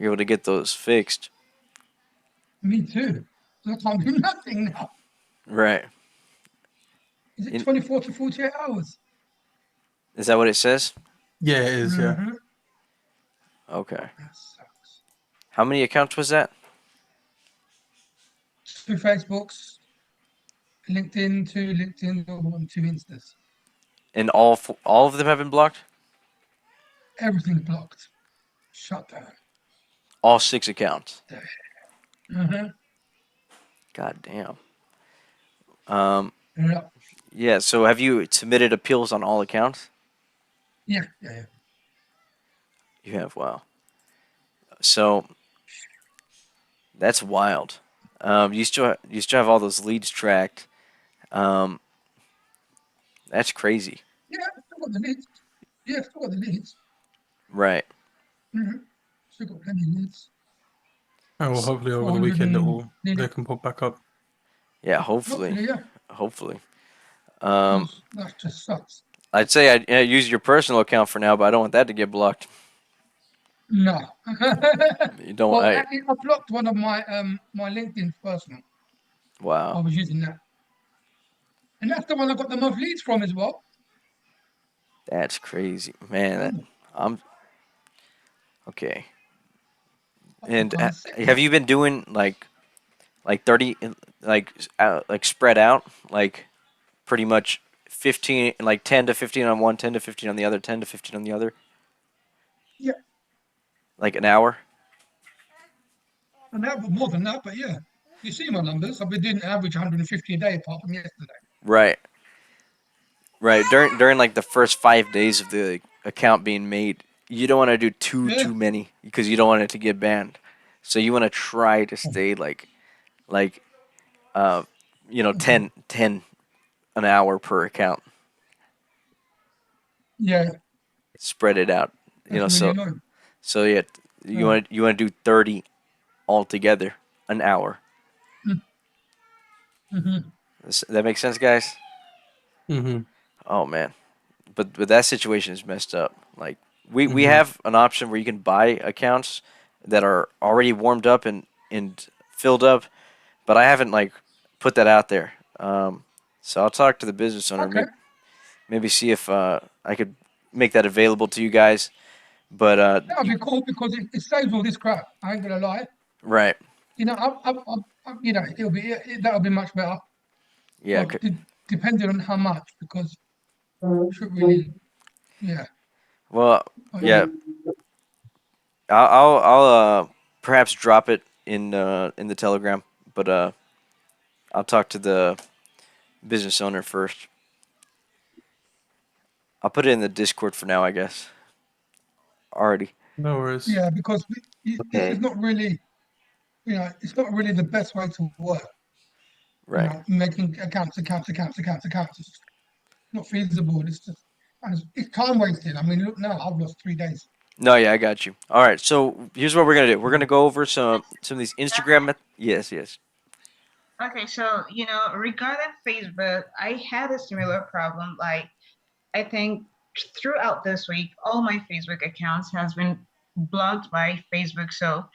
[SPEAKER 1] able to get those fixed.
[SPEAKER 6] me too. I can't do nothing now.
[SPEAKER 1] Right.
[SPEAKER 6] Is it
[SPEAKER 1] In,
[SPEAKER 6] 24 to 48 hours?
[SPEAKER 1] is that what it says?
[SPEAKER 2] Yeah, it is. Yeah.
[SPEAKER 6] Mhm.
[SPEAKER 1] Okay.
[SPEAKER 6] That sucks.
[SPEAKER 1] How many accounts was that?
[SPEAKER 6] 2 Facebooks, LinkedIn, 2 LinkedIn, and 2 Instas.
[SPEAKER 1] And all of them have been blocked.
[SPEAKER 6] Everything's blocked. Shut down.
[SPEAKER 1] All 6 accounts.
[SPEAKER 6] Mm-hmm.
[SPEAKER 1] God damn. Um.
[SPEAKER 6] Yeah,
[SPEAKER 1] Yeah. So have you submitted appeals on all accounts?
[SPEAKER 6] yeah.
[SPEAKER 1] You have. Wow. So that's wild. You still have all those leads tracked. Um. That's crazy.
[SPEAKER 6] Yeah, still got the leads. Yeah, still got the leads.
[SPEAKER 1] Right.
[SPEAKER 6] Mm-hmm. Still got plenty of leads.
[SPEAKER 2] Oh, well,
[SPEAKER 1] S-
[SPEAKER 2] hopefully over the
[SPEAKER 6] 400
[SPEAKER 2] weekend
[SPEAKER 6] and
[SPEAKER 2] they
[SPEAKER 6] nearly.
[SPEAKER 2] can pop back up.
[SPEAKER 1] Yeah. Hopefully.
[SPEAKER 6] Hopefully, yeah.
[SPEAKER 1] Hopefully. Um.
[SPEAKER 6] Because that just sucks.
[SPEAKER 1] I'd say I'd use your personal account for now, but I don't want that to get blocked.
[SPEAKER 6] No.
[SPEAKER 1] You don't.
[SPEAKER 6] Well, actually, I blocked one of my LinkedIn personal. I
[SPEAKER 1] Wow.
[SPEAKER 6] was using that. And that's the one I got the most leads from as well.
[SPEAKER 1] That's crazy, man.
[SPEAKER 6] Mm.
[SPEAKER 1] I'm okay.
[SPEAKER 6] I feel
[SPEAKER 1] And
[SPEAKER 6] kind of sick
[SPEAKER 1] have
[SPEAKER 6] now.
[SPEAKER 1] you been doing like 30 like spread out like pretty much 15 like 10 to 15 on one, 10 to 15 on the other, 10 to 15 on the other,
[SPEAKER 6] Yeah,
[SPEAKER 1] like an hour?
[SPEAKER 6] and that was more than that, but yeah. You see my numbers. I've been doing an average 150 a day apart from yesterday.
[SPEAKER 1] Right. Right. During like the first 5 days of the account being made, you don't want to do
[SPEAKER 6] Yeah.
[SPEAKER 1] too many because you don't want it to get banned. So you want to try to stay like uh
[SPEAKER 6] Okay.
[SPEAKER 1] 10 an hour per account.
[SPEAKER 6] Yeah,
[SPEAKER 1] Spread it out.
[SPEAKER 6] that's really
[SPEAKER 1] So
[SPEAKER 6] annoying.
[SPEAKER 1] yeah,
[SPEAKER 6] Yeah.
[SPEAKER 1] you want to do 30 altogether an hour.
[SPEAKER 6] Mm-hmm.
[SPEAKER 1] That makes sense, guys?
[SPEAKER 2] Mm-hmm.
[SPEAKER 1] Oh man. But that situation is messed up. Like we
[SPEAKER 2] Mm-hmm.
[SPEAKER 1] have an option where you can buy accounts that are already warmed up and filled up, but I haven't like put that out there. So I'll talk to the business owner,
[SPEAKER 6] Okay.
[SPEAKER 1] maybe see if I could make that available to you guys. But
[SPEAKER 6] That would be cool because it saves all this crap. I ain't gonna lie.
[SPEAKER 1] right,
[SPEAKER 6] You know, you know, that'll be much better.
[SPEAKER 1] yeah,
[SPEAKER 6] Well, depending on how much, because should really, yeah.
[SPEAKER 1] well,
[SPEAKER 6] But yeah,
[SPEAKER 1] yeah, I'll perhaps drop it in the Telegram, but I'll talk to the business owner first. I'll put it in the Discord for now, I guess. Already.
[SPEAKER 2] No worries.
[SPEAKER 6] yeah, because this is
[SPEAKER 3] Okay.
[SPEAKER 6] not really, you know, it's not really the best way to work. You
[SPEAKER 1] Right.
[SPEAKER 6] know, making accounts. It's not feasible. It's just, and it's time wasted. I mean, look now, I've lost 3 days.
[SPEAKER 1] No, yeah, I got you. All right, so here's what we're gonna do. We're gonna go over some of these Instagram. Yes, yes.
[SPEAKER 5] Okay, so regarding Facebook, I had a similar problem. Like, I think throughout this week, all my Facebook accounts has been blocked by Facebook. So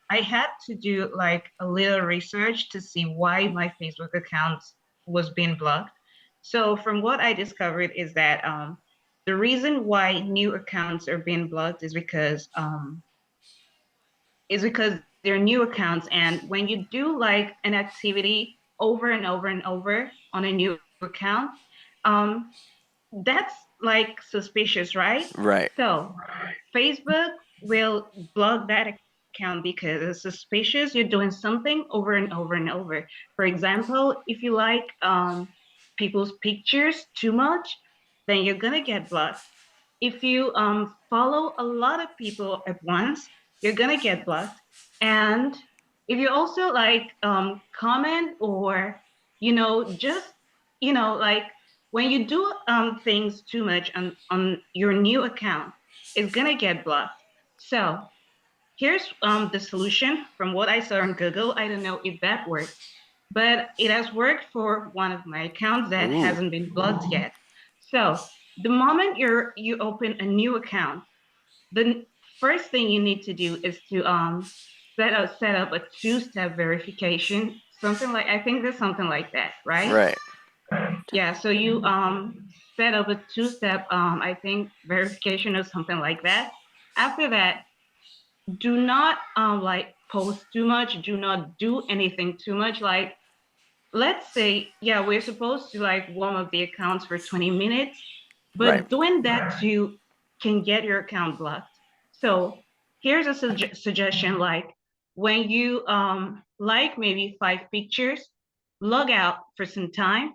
[SPEAKER 5] I had to do like a little research to see why my Facebook account was being blocked. So from what I discovered is that the reason why new accounts are being blocked is because they're new accounts, and when you do like an activity over and over and over on a new account, um, that's like suspicious, right?
[SPEAKER 1] Right.
[SPEAKER 5] So Facebook will block that account because it's suspicious. You're doing something over and over and over. For example, if you like people's pictures too much, then you're gonna get blocked. If you follow a lot of people at once, you're gonna get blocked. And if you also like comment or just like when you do things too much on your new account, it's gonna get blocked. So here's the solution from what I saw on Google. I don't know if that works, but it has worked for one of my accounts that
[SPEAKER 1] Ooh.
[SPEAKER 5] hasn't been blocked yet. So the moment you open a new account, the first thing you need to do is to set up a two-step verification, something like I think there's something like that, right?
[SPEAKER 1] Right.
[SPEAKER 5] Yeah, so you set up a two-step I think verification or something like that. After that, do not like post too much, do not do anything too much. Like let's say, yeah, we're supposed to like warm up the accounts for 20 minutes,
[SPEAKER 1] Right.
[SPEAKER 5] but doing that too can get your account blocked. So here's a suggestion, like when you like maybe 5 pictures, log out for some time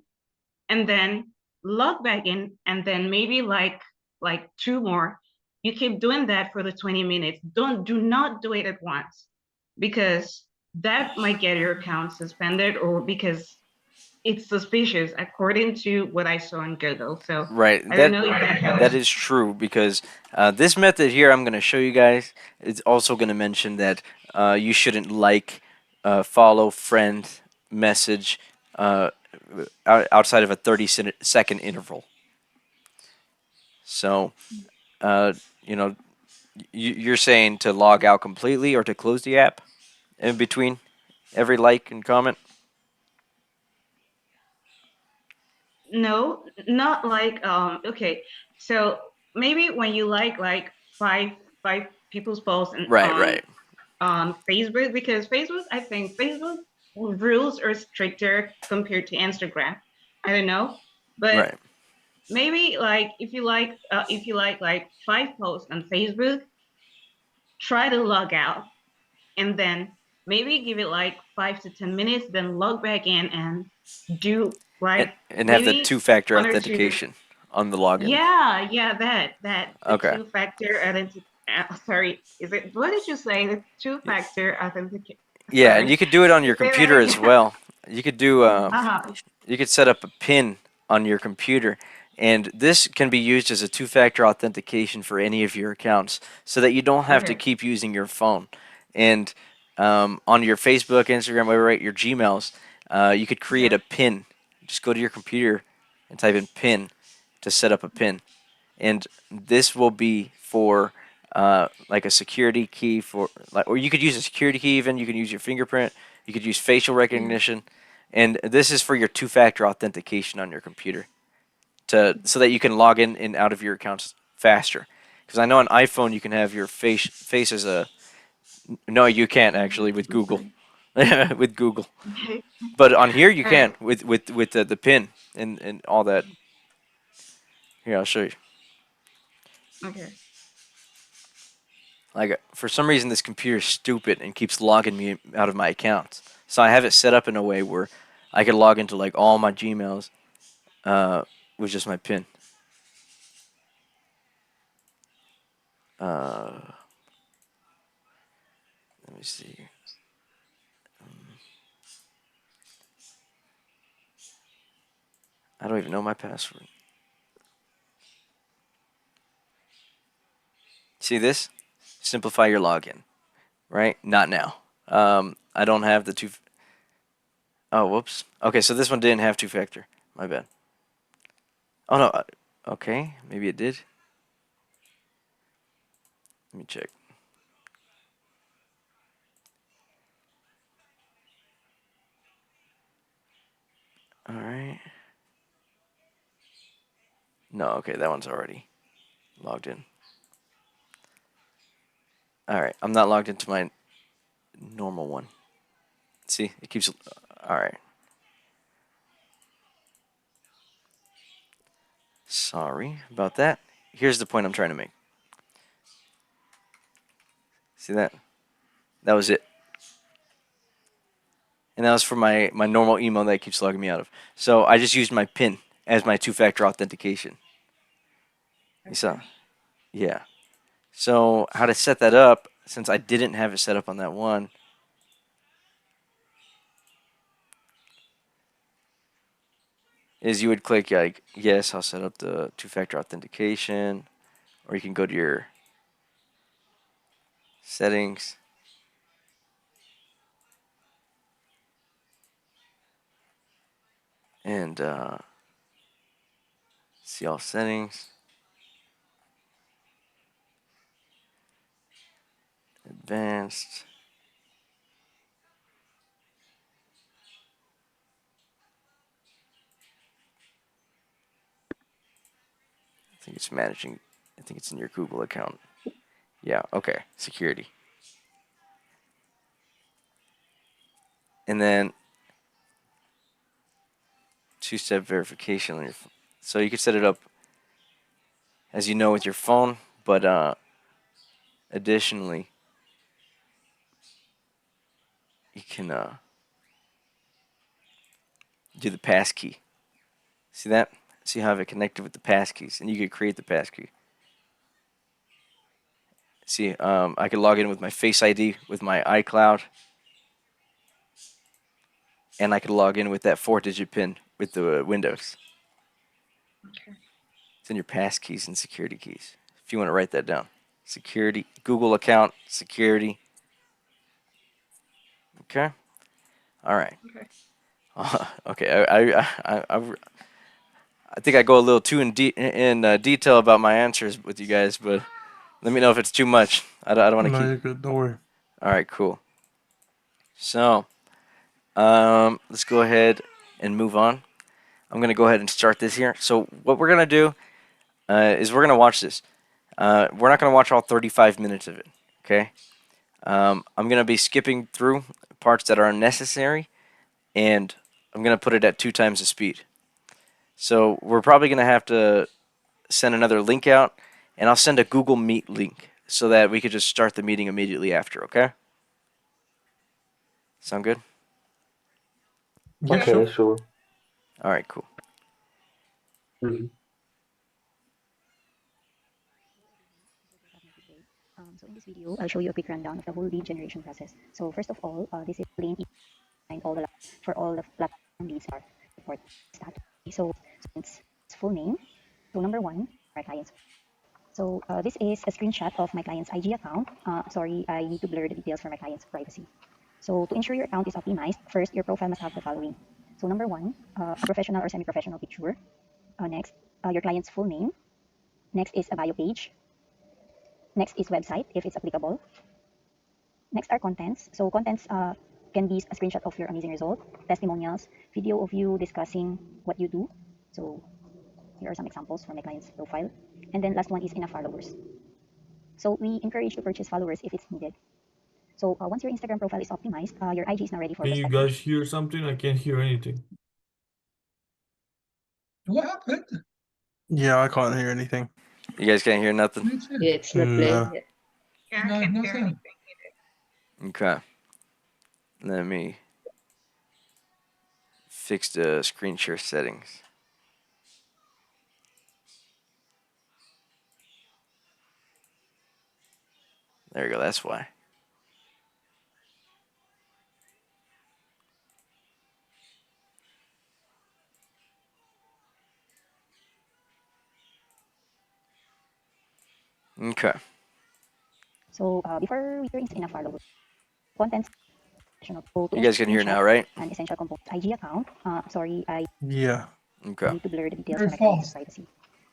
[SPEAKER 5] and then log back in and then maybe like two more. You keep doing that for the 20 minutes. Do not do it at once because that might get your account suspended or because it's suspicious according to what I saw on Google. So
[SPEAKER 1] Right.
[SPEAKER 5] I don't know if that
[SPEAKER 1] That
[SPEAKER 5] helps.
[SPEAKER 1] is true because this method here I'm going to show you guys is also going to mention that you shouldn't like, follow, friend, message uh, outside of a 30-second interval. So, uh, you know, you're saying to log out completely or to close the app in between every like and comment?
[SPEAKER 5] No, not like okay. So maybe when you like five people's posts and
[SPEAKER 1] Right, right,
[SPEAKER 5] on Facebook, because Facebook, I think Facebook rules are stricter compared to Instagram. I don't know, but
[SPEAKER 1] right.
[SPEAKER 5] maybe like if you like 5 posts on Facebook, try to log out and then maybe give it like 5 to 10 minutes, then log back in and do like
[SPEAKER 1] And have the
[SPEAKER 5] maybe
[SPEAKER 1] two-factor
[SPEAKER 5] one or two.
[SPEAKER 1] authentication on the login.
[SPEAKER 5] Yeah, that the
[SPEAKER 1] Okay.
[SPEAKER 5] two-factor authentic. Sorry, is it? What did you say? The two-factor authentic.
[SPEAKER 1] Yeah, and
[SPEAKER 5] Sorry,
[SPEAKER 1] you could do it on your
[SPEAKER 5] say that
[SPEAKER 1] computer as
[SPEAKER 5] again.
[SPEAKER 1] well. You could do
[SPEAKER 5] Uh-huh.
[SPEAKER 1] you could set up a pin on your computer, and this can be used as a two-factor authentication for any of your accounts, so that you don't have to
[SPEAKER 5] Okay.
[SPEAKER 1] keep using your phone. And on your Facebook, Instagram, whatever, right, your Gmails, you could create
[SPEAKER 5] Yeah.
[SPEAKER 1] a pin. Just go to your computer and type in pin to set up a pin, and this will be for like a security key for like, or you could use a security key even. You can use your fingerprint. You could use facial
[SPEAKER 5] Yeah.
[SPEAKER 1] recognition, and this is for your two-factor authentication on your computer to so that you can log in and out of your accounts faster. Because I know on iPhone you can have your face as a no, you can't actually with Google, with Google.
[SPEAKER 5] Okay.
[SPEAKER 1] But on here you
[SPEAKER 5] All right.
[SPEAKER 1] can with the pin and all that. Here, I'll show you.
[SPEAKER 5] Okay.
[SPEAKER 1] Like for some reason, this computer is stupid and keeps logging me out of my accounts. So I have it set up in a way where I could log into like all my Gmails with just my PIN. Uh, Let me see. I don't even know my password. See this? Simplify your login. Right? Not now. I don't have the two. Oh, whoops. Okay, so this one didn't have two-factor. My bad. Oh no. Okay, maybe it did. Let me check. All right. No, okay, that one's already logged in. All right, I'm not logged into my normal one. See, it keeps. All right. Sorry about that. Here's the point I'm trying to make. See that? That was it. And that was for my normal email that it keeps logging me out of. So I just used my PIN as my two-factor authentication. You saw? Yeah. So how to set that up, since I didn't have it set up on that one, is you would click like, yes, I'll set up the two-factor authentication, or you can go to your settings. And see all settings. Advanced. I think it's managing. I think it's in your Google account. Yeah, okay. Security. And then two-step verification on your phone. So you can set it up as you know with your phone, but additionally you can do the passkey. See that? See how I have it connected with the passkeys, and you could create the passkey. See, I could log in with my Face ID with my iCloud, and I could log in with that 4-digit PIN with the Windows.
[SPEAKER 5] Okay.
[SPEAKER 1] It's in your passkeys and security keys. If you want to write that down, security, Google account, security. Okay. All right.
[SPEAKER 5] Okay.
[SPEAKER 1] Okay. I think I go a little too in detail about my answers with you guys, but let me know if it's too much. I don't want to
[SPEAKER 2] No,
[SPEAKER 1] keep.
[SPEAKER 2] you're good. Don't worry.
[SPEAKER 1] All right. Cool. So, let's go ahead and move on. I'm gonna go ahead and start this here. So what we're gonna do is we're gonna watch this. We're not gonna watch all 35 minutes of it. Okay. I'm gonna be skipping through parts that are unnecessary, and I'm gonna put it at 2 times the speed. So we're probably gonna have to send another link out, and I'll send a Google Meet link so that we could just start the meeting immediately after. Okay. Sound good?
[SPEAKER 2] Yeah,
[SPEAKER 5] Okay.
[SPEAKER 2] sure.
[SPEAKER 4] Okay, sure.
[SPEAKER 1] All right. Cool.
[SPEAKER 4] Mhm.
[SPEAKER 7] So in this video, I'll show you a quick rundown of the whole lead generation process. So first of all, this is plain behind all the for all the platform leads are report status. So it's full name. So number one, our clients. So this is a screenshot of my client's IG account. Sorry, I need to blur the details for my client's privacy. So to ensure your account is optimized, first your profile must have the following. So number one, a professional or semi-professional picture. Next, your client's full name. Next is a bio page. Next is website if it's applicable. Next are contents. So contents can be a screenshot of your amazing result, testimonials, video of you discussing what you do. So here are some examples from my client's profile. And then last one is enough followers. So we encourage to purchase followers if it's needed. So once your Instagram profile is optimized, your IG is now ready for
[SPEAKER 4] Can you
[SPEAKER 7] prospecting.
[SPEAKER 4] guys hear something? I can't hear anything.
[SPEAKER 6] What happened?
[SPEAKER 2] Yeah, I can't hear anything.
[SPEAKER 1] You guys can't hear nothing.
[SPEAKER 6] Me too.
[SPEAKER 3] Yeah, it's not
[SPEAKER 2] No.
[SPEAKER 3] playing yet.
[SPEAKER 5] Yeah,
[SPEAKER 6] No,
[SPEAKER 5] I can't
[SPEAKER 6] no
[SPEAKER 5] hear
[SPEAKER 6] sound.
[SPEAKER 5] anything.
[SPEAKER 1] Okay. Let me fix the screen share settings. There you go. That's why. Okay.
[SPEAKER 7] So before we use enough followers, contents. So to
[SPEAKER 1] You guys can hear
[SPEAKER 7] screenshot
[SPEAKER 1] now, right?
[SPEAKER 7] an essential component IG account. Sorry, I
[SPEAKER 2] Yeah.
[SPEAKER 1] Okay.
[SPEAKER 7] need to blur the details
[SPEAKER 6] Very
[SPEAKER 7] for my client's
[SPEAKER 6] fast.
[SPEAKER 7] privacy.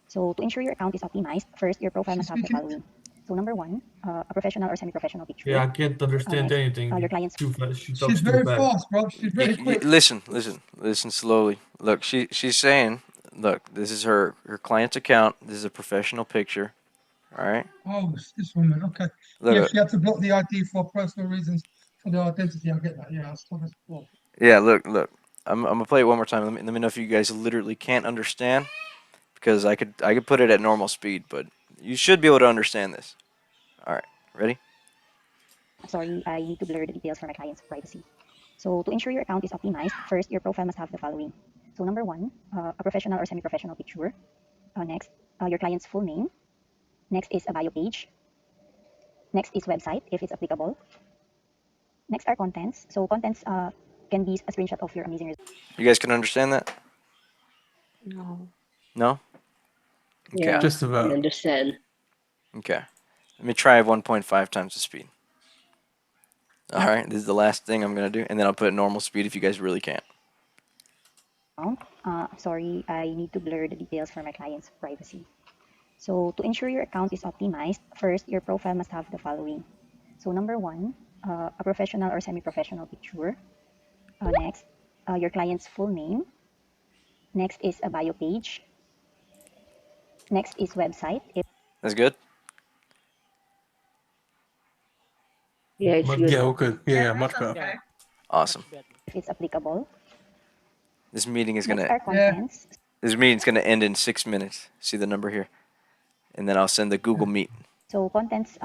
[SPEAKER 7] So to ensure your account is optimized, first your profile
[SPEAKER 6] She's
[SPEAKER 7] must have the
[SPEAKER 6] speaking.
[SPEAKER 7] following. So number one, a professional or semi-professional picture.
[SPEAKER 4] Yeah, I can't understand
[SPEAKER 7] Next,
[SPEAKER 4] anything.
[SPEAKER 7] your client's.
[SPEAKER 4] Too fast. She
[SPEAKER 6] She's
[SPEAKER 4] talks too
[SPEAKER 6] very
[SPEAKER 4] fast.
[SPEAKER 6] fast, bro. She's very quick.
[SPEAKER 1] Listen slowly. Look, she's saying, look, this is her client's account. This is a professional picture. All right.
[SPEAKER 6] Oh, it's this woman. Okay.
[SPEAKER 1] Look,
[SPEAKER 6] Yeah, she had to block the ID for personal reasons for the identity. I get that. Yeah, I saw this before.
[SPEAKER 1] yeah, look. I'm gonna play it one more time. Let me know if you guys literally can't understand, because I could put it at normal speed, but you should be able to understand this. All right, ready?
[SPEAKER 7] Sorry, I need to blur the details for my client's privacy. So to ensure your account is optimized, first, your profile must have the following. So number one, a professional or semi-professional picture. Next, your client's full name. Next is a bio page. Next is website, if it's applicable. Next are contents. So contents can be a screenshot of your amazing results.
[SPEAKER 1] You guys can understand that?
[SPEAKER 3] No.
[SPEAKER 1] No? Okay.
[SPEAKER 3] Yeah,
[SPEAKER 2] Just
[SPEAKER 3] I can
[SPEAKER 2] about.
[SPEAKER 3] understand.
[SPEAKER 1] Okay. Let me try 1.5 times the speed. All right, this is the last thing I'm gonna do, and then I'll put it normal speed if you guys really can't.
[SPEAKER 7] Sorry, I need to blur the details for my client's privacy. So to ensure your account is optimized, first, your profile must have the following. So number one, a professional or semi-professional picture. Next, your client's full name. Next is a bio page. Next is website,
[SPEAKER 1] That's good.
[SPEAKER 3] Yeah, it's
[SPEAKER 4] Much
[SPEAKER 3] good.
[SPEAKER 2] Yeah,
[SPEAKER 4] better.
[SPEAKER 2] we're good. Yeah, yeah,
[SPEAKER 5] that
[SPEAKER 2] much
[SPEAKER 5] sounds
[SPEAKER 2] better.
[SPEAKER 5] good.
[SPEAKER 1] Awesome.
[SPEAKER 7] if it's applicable.
[SPEAKER 1] This meeting is
[SPEAKER 7] Next
[SPEAKER 1] gonna
[SPEAKER 7] are
[SPEAKER 6] Yeah.
[SPEAKER 7] contents.
[SPEAKER 1] this meeting's gonna end in 6 minutes. See the number here, and then I'll send the Google Meet.
[SPEAKER 7] So contents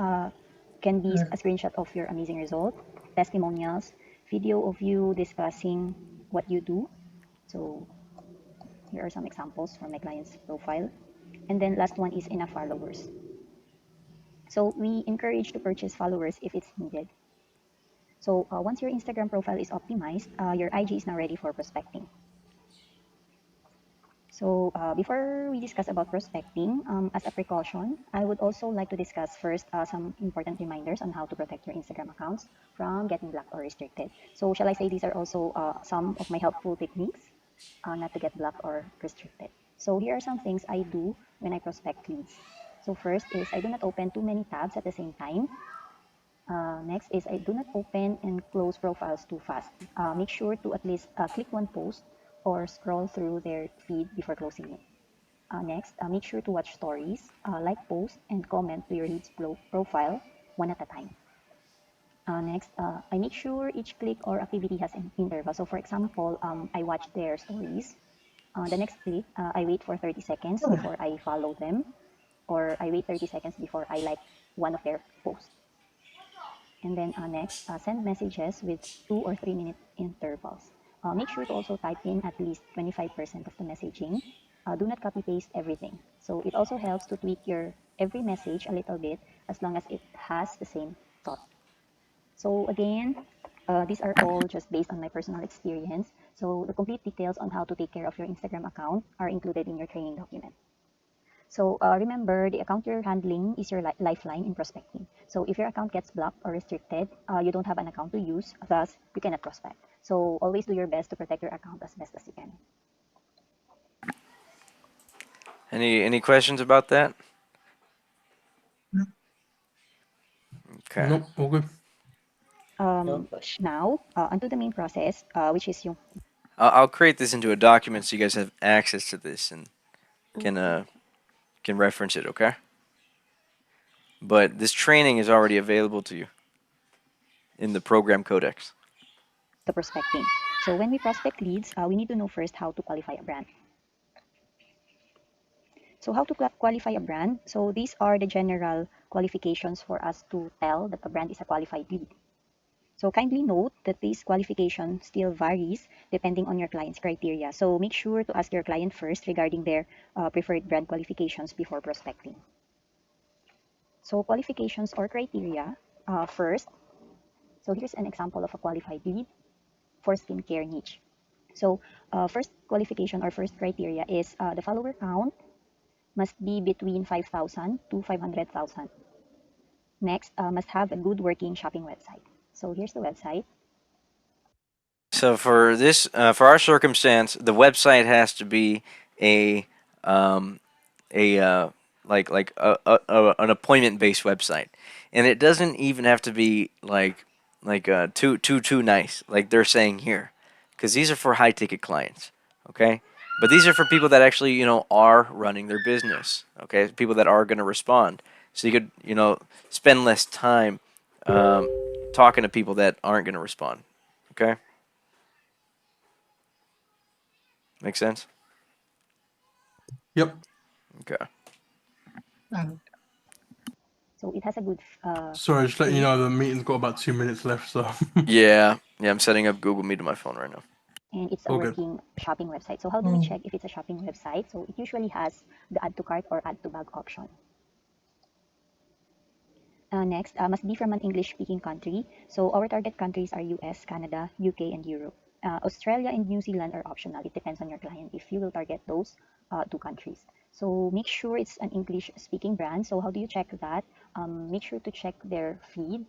[SPEAKER 7] can be
[SPEAKER 6] Yeah.
[SPEAKER 7] a screenshot of your amazing result, testimonials, video of you discussing what you do. So here are some examples from my client's profile. And then last one is enough followers. So we encourage to purchase followers if it's needed. So once your Instagram profile is optimized, your IG is now ready for prospecting. So before we discuss about prospecting, as a precaution, I would also like to discuss first some important reminders on how to protect your Instagram accounts from getting blocked or restricted. So shall I say these are also some of my helpful techniques not to get blocked or restricted. So here are some things I do when I prospect leads. So first is I do not open too many tabs at the same time. Next is I do not open and close profiles too fast. Make sure to at least click one post or scroll through their feed before closing it. Next, make sure to watch stories, like posts, and comment to your leads profile one at a time. Next, I make sure each click or activity has an interval. So for example, I watch their stories. The next click, I wait for 30 seconds before I follow them, or I wait 30 seconds before I like one of their posts. And then next, send messages with 2 or 3 minute intervals. Make sure to also type in at least 25% of the messaging. Do not copy paste everything. So it also helps to tweak your every message a little bit as long as it has the same thought. So again, these are all just based on my personal experience. So the complete details on how to take care of your Instagram account are included in your training document. So remember, the account you're handling is your lifeline in prospecting. So if your account gets blocked or restricted, you don't have an account to use, thus you cannot prospect. So always do your best to protect your account as best as you can.
[SPEAKER 1] Any questions about that? Okay.
[SPEAKER 2] Nope, all good.
[SPEAKER 3] No question.
[SPEAKER 7] Now, onto the main process, which is yung
[SPEAKER 1] I'll create this into a document so you guys have access to this and can reference it. Okay. But this training is already available to you in the program codex.
[SPEAKER 7] the prospecting. So when we prospect leads, we need to know first how to qualify a brand. So how to qualify a brand? So these are the general qualifications for us to tell that a brand is a qualified lead. So kindly note that this qualification still varies depending on your client's criteria. So make sure to ask your client first regarding their preferred brand qualifications before prospecting. So qualifications or criteria, first, so here's an example of a qualified lead for skincare niche. So first qualification or first criteria is the follower count must be between 5,000 to 500,000. Next, must have a good working shopping website. So here's the website.
[SPEAKER 1] So for this, for our circumstance, the website has to be a a an appointment based website, and it doesn't even have to be too nice like they're saying here, because these are for high ticket clients. Okay, but these are for people that actually are running their business. Okay, people that are going to respond. So you could spend less time talking to people that aren't going to respond. Okay. Make sense?
[SPEAKER 2] Yep.
[SPEAKER 1] Okay.
[SPEAKER 6] And
[SPEAKER 7] So it has a good
[SPEAKER 2] Sorry, just letting you
[SPEAKER 7] feed.
[SPEAKER 2] know the meeting's got about 2 minutes left, so.
[SPEAKER 1] Yeah. Yeah. I'm setting up Google Meet on my phone right now.
[SPEAKER 7] And it's a
[SPEAKER 2] All good.
[SPEAKER 7] working shopping website. So how do we
[SPEAKER 6] oh,
[SPEAKER 7] check if it's a shopping website? So it usually has the add to cart or add to bag option. Next, must be from an English-speaking country. So our target countries are US, Canada, UK, and Europe. Australia and New Zealand are optional. It depends on your client if you will target those two countries. So make sure it's an English-speaking brand. So how do you check that? Make sure to check their feed.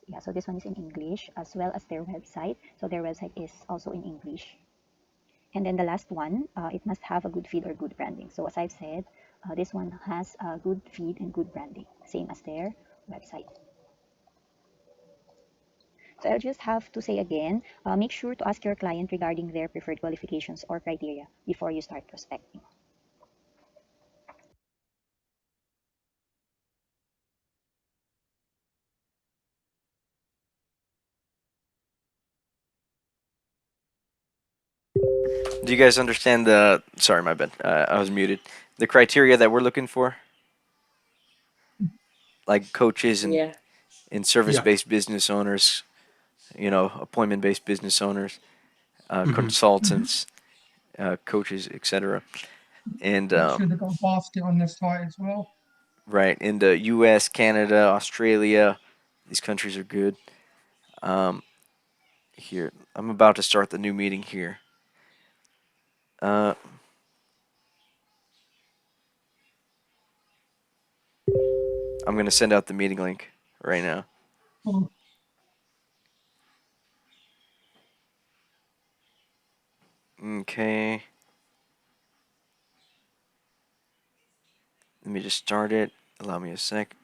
[SPEAKER 7] Yeah, so this one is in English as well as their website. So their website is also in English. And then the last one, it must have a good feed or good branding. So as I've said, this one has a good feed and good branding, same as their website. So I'll just have to say again, make sure to ask your client regarding their preferred qualifications or criteria before you start prospecting.
[SPEAKER 1] Do you guys understand the? Sorry, my bad. I was muted. The criteria that we're looking for, like coaches and
[SPEAKER 8] Yeah.
[SPEAKER 2] Yeah.
[SPEAKER 1] service-based business owners, appointment-based business owners,
[SPEAKER 2] Hmm.
[SPEAKER 1] consultants, coaches, etc. And
[SPEAKER 6] make sure they've got a basket on their site as well.
[SPEAKER 1] right in the U.S., Canada, Australia, these countries are good. Um, Here, I'm about to start the new meeting here. Uh, I'm gonna send out the meeting link right now.
[SPEAKER 6] Oh,
[SPEAKER 1] Okay. Let me just start it. Allow me a sec.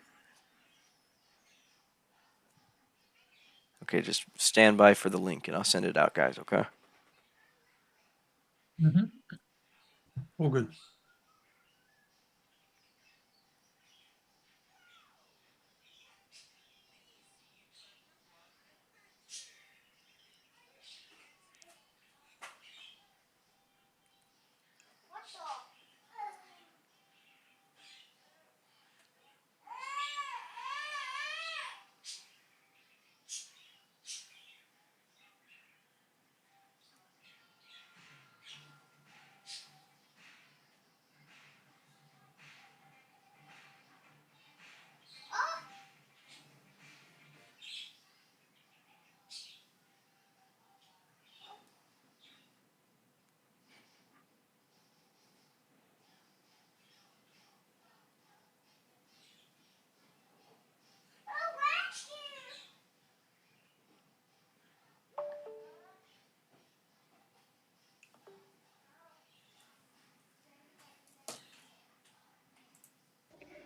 [SPEAKER 1] Okay, just stand by for the link and I'll send it out, guys, okay?
[SPEAKER 6] mhm.
[SPEAKER 2] All good.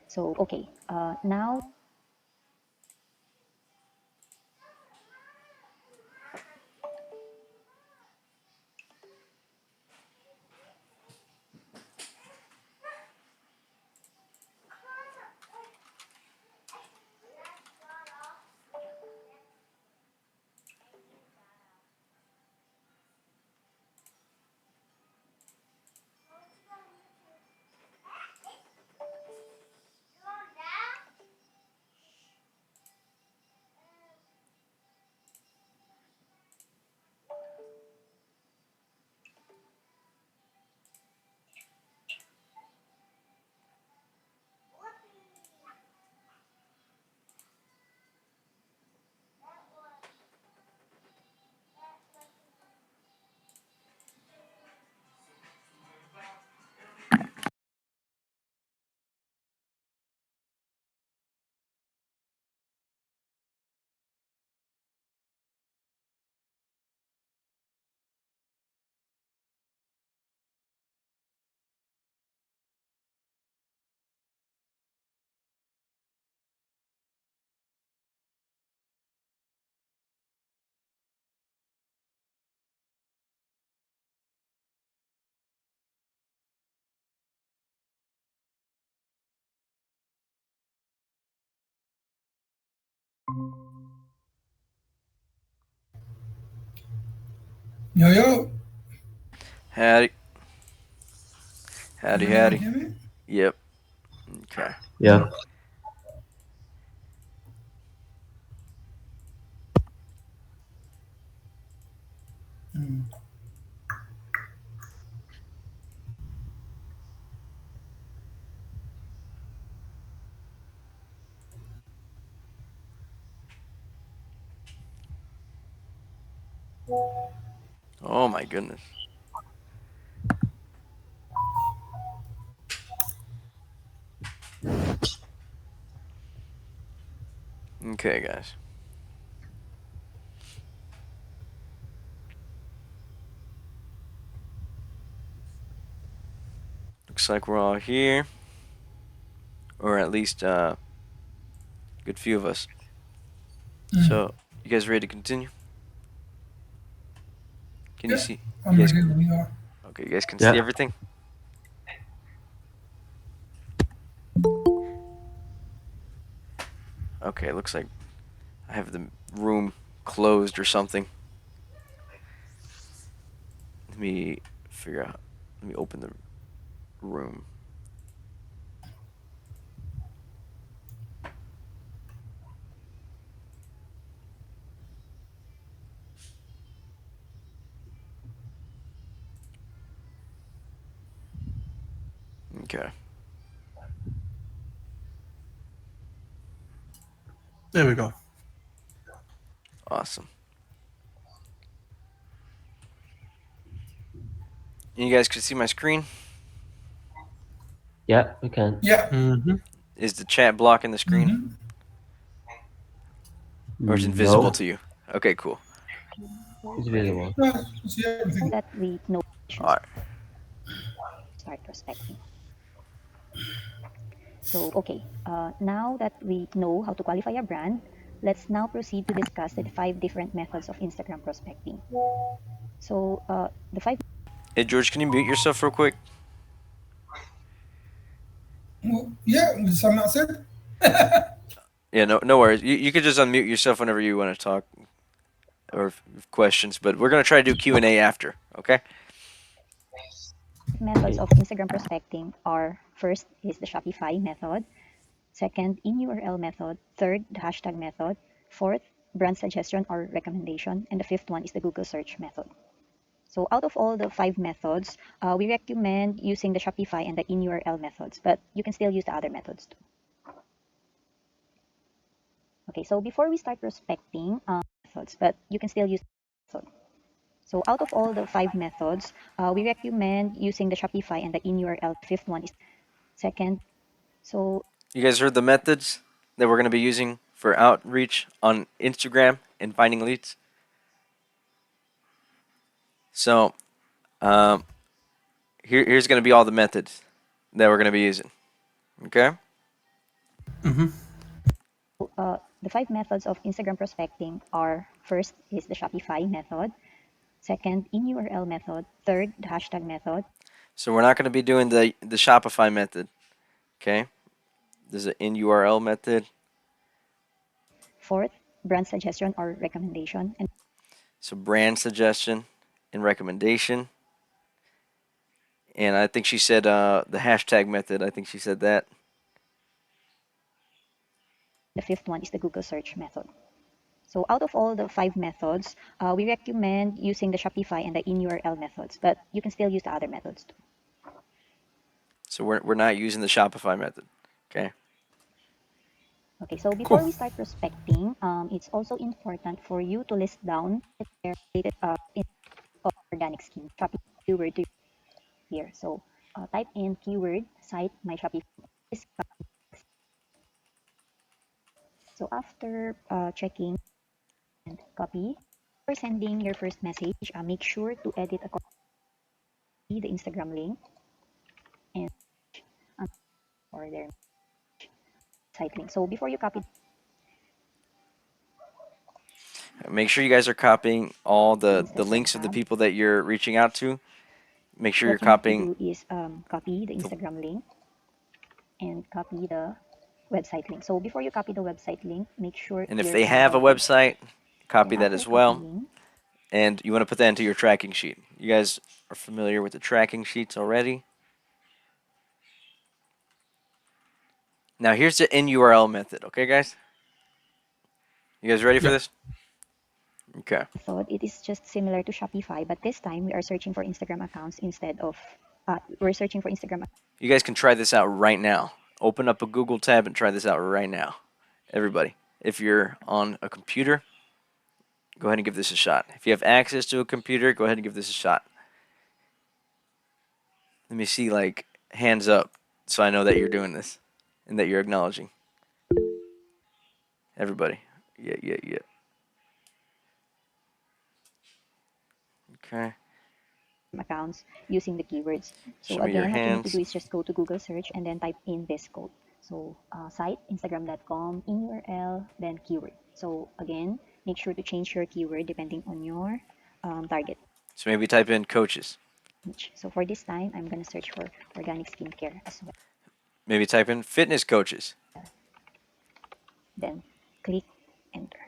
[SPEAKER 7] So, okay, now
[SPEAKER 6] Yo, yo,
[SPEAKER 1] Howdy,
[SPEAKER 6] can
[SPEAKER 1] howdy,
[SPEAKER 6] anyone
[SPEAKER 1] howdy.
[SPEAKER 6] hear me?
[SPEAKER 1] Yep. Okay.
[SPEAKER 8] Yeah.
[SPEAKER 1] Oh my goodness. Okay, guys. Looks like we're all here, or at least a good few of us. So, you guys ready to continue? Can you
[SPEAKER 6] Yeah,
[SPEAKER 1] see?
[SPEAKER 6] I'm ready. We are.
[SPEAKER 1] Okay, you guys can see
[SPEAKER 8] Yeah.
[SPEAKER 1] everything? Okay, looks like I have the room closed or something. Let me figure out. Let me open the room. Okay,
[SPEAKER 2] There we go.
[SPEAKER 1] awesome. You guys can see my screen?
[SPEAKER 8] Yeah, we can.
[SPEAKER 6] Yeah.
[SPEAKER 2] Mm-hmm.
[SPEAKER 1] Is the chat blocking the screen?
[SPEAKER 6] Mm-hmm.
[SPEAKER 1] Or it's invisible
[SPEAKER 8] No,
[SPEAKER 1] to you? Okay, cool.
[SPEAKER 8] it's visible.
[SPEAKER 6] No, you see everything.
[SPEAKER 7] That we know
[SPEAKER 1] Alright.
[SPEAKER 7] start prospecting. So, okay, now that we know how to qualify a brand, let's now proceed to discuss the 5 different methods of Instagram prospecting. So, the 5
[SPEAKER 1] Hey, George, can you mute yourself real quick?
[SPEAKER 6] Well, yeah, some not said.
[SPEAKER 1] Yeah, no worries. You could just unmute yourself whenever you want to talk or questions, but we're going to try to do Q&A after, okay?
[SPEAKER 7] methods
[SPEAKER 8] Okay.
[SPEAKER 7] of Instagram prospecting are: first is the Shopify method, second, in URL method, third, the hashtag method, fourth, brand suggestion or recommendation, and the fifth one is the Google search method. So out of all the 5 methods, we recommend using the Shopify and the in URL methods, but you can still use the other methods too. Okay, so before we start prospecting methods, but you can still use method. So out of all the 5 methods, we recommend using the Shopify and the in URL. Fifth one is second. So
[SPEAKER 1] You guys heard the methods that we're going to be using for outreach on Instagram and finding leads? So, um, here's going to be all the methods that we're going to be using, okay?
[SPEAKER 2] Mm-hmm.
[SPEAKER 7] the 5 methods of Instagram prospecting are: first is the Shopify method, second, in URL method, third, the hashtag method,
[SPEAKER 1] So we're not going to be doing the Shopify method, okay? There's an in URL method.
[SPEAKER 7] fourth, brand suggestion or recommendation, and
[SPEAKER 1] So brand suggestion and recommendation. And I think she said the hashtag method. I think she said that.
[SPEAKER 7] the fifth one is the Google search method. So out of all the 5 methods, we recommend using the Shopify and the in URL methods, but you can still use the other methods too.
[SPEAKER 1] So we're not using the Shopify method, okay?
[SPEAKER 7] Okay, so before
[SPEAKER 2] Cool.
[SPEAKER 7] we start prospecting, it's also important for you to list down their related organic scheme, Shopify keyword to here. So type in keyword site my Shopify. So after checking and copy, before sending your first message, make sure to edit accordingly the Instagram link and or their site link. So before you copy
[SPEAKER 1] Make sure you guys are copying all the
[SPEAKER 7] Instagram
[SPEAKER 1] links of the
[SPEAKER 7] tab,
[SPEAKER 1] people that you're reaching out to. Make sure you're
[SPEAKER 7] what you need to
[SPEAKER 1] copying.
[SPEAKER 7] do is copy the
[SPEAKER 1] The,
[SPEAKER 7] Instagram link and copy the website link. So before you copy the website link, make sure
[SPEAKER 1] and if
[SPEAKER 7] you're
[SPEAKER 1] they have a
[SPEAKER 7] invited.
[SPEAKER 1] website,
[SPEAKER 7] And
[SPEAKER 1] copy that
[SPEAKER 7] after
[SPEAKER 1] as well.
[SPEAKER 7] copying,
[SPEAKER 1] And you want to put that into your tracking sheet. You guys are familiar with the tracking sheets already. Now here's the in URL method. Okay, guys. You guys ready for
[SPEAKER 2] Yeah.
[SPEAKER 1] this? Okay.
[SPEAKER 7] Thought it is just similar to Shopify, but this time we are searching for Instagram accounts instead of we're searching for Instagram.
[SPEAKER 1] You guys can try this out right now. Open up a Google tab and try this out right now. Everybody, if you're on a computer, go ahead and give this a shot. If you have access to a computer, go ahead and give this a shot. Let me see, like, hands up so I know that you're doing this and that you're acknowledging. Everybody. Yeah. Okay.
[SPEAKER 7] Accounts using the keywords. So
[SPEAKER 1] Show me your
[SPEAKER 7] again, what you need to do
[SPEAKER 1] hands.
[SPEAKER 7] is just go to Google search and then type in this code. So site, instagram.com, in URL, then keyword. So again, make sure to change your keyword depending on your target
[SPEAKER 1] So maybe type in coaches.
[SPEAKER 7] niche. So for this time, I'm going to search for organic skincare as well.
[SPEAKER 1] Maybe type in fitness coaches.
[SPEAKER 7] Then click enter.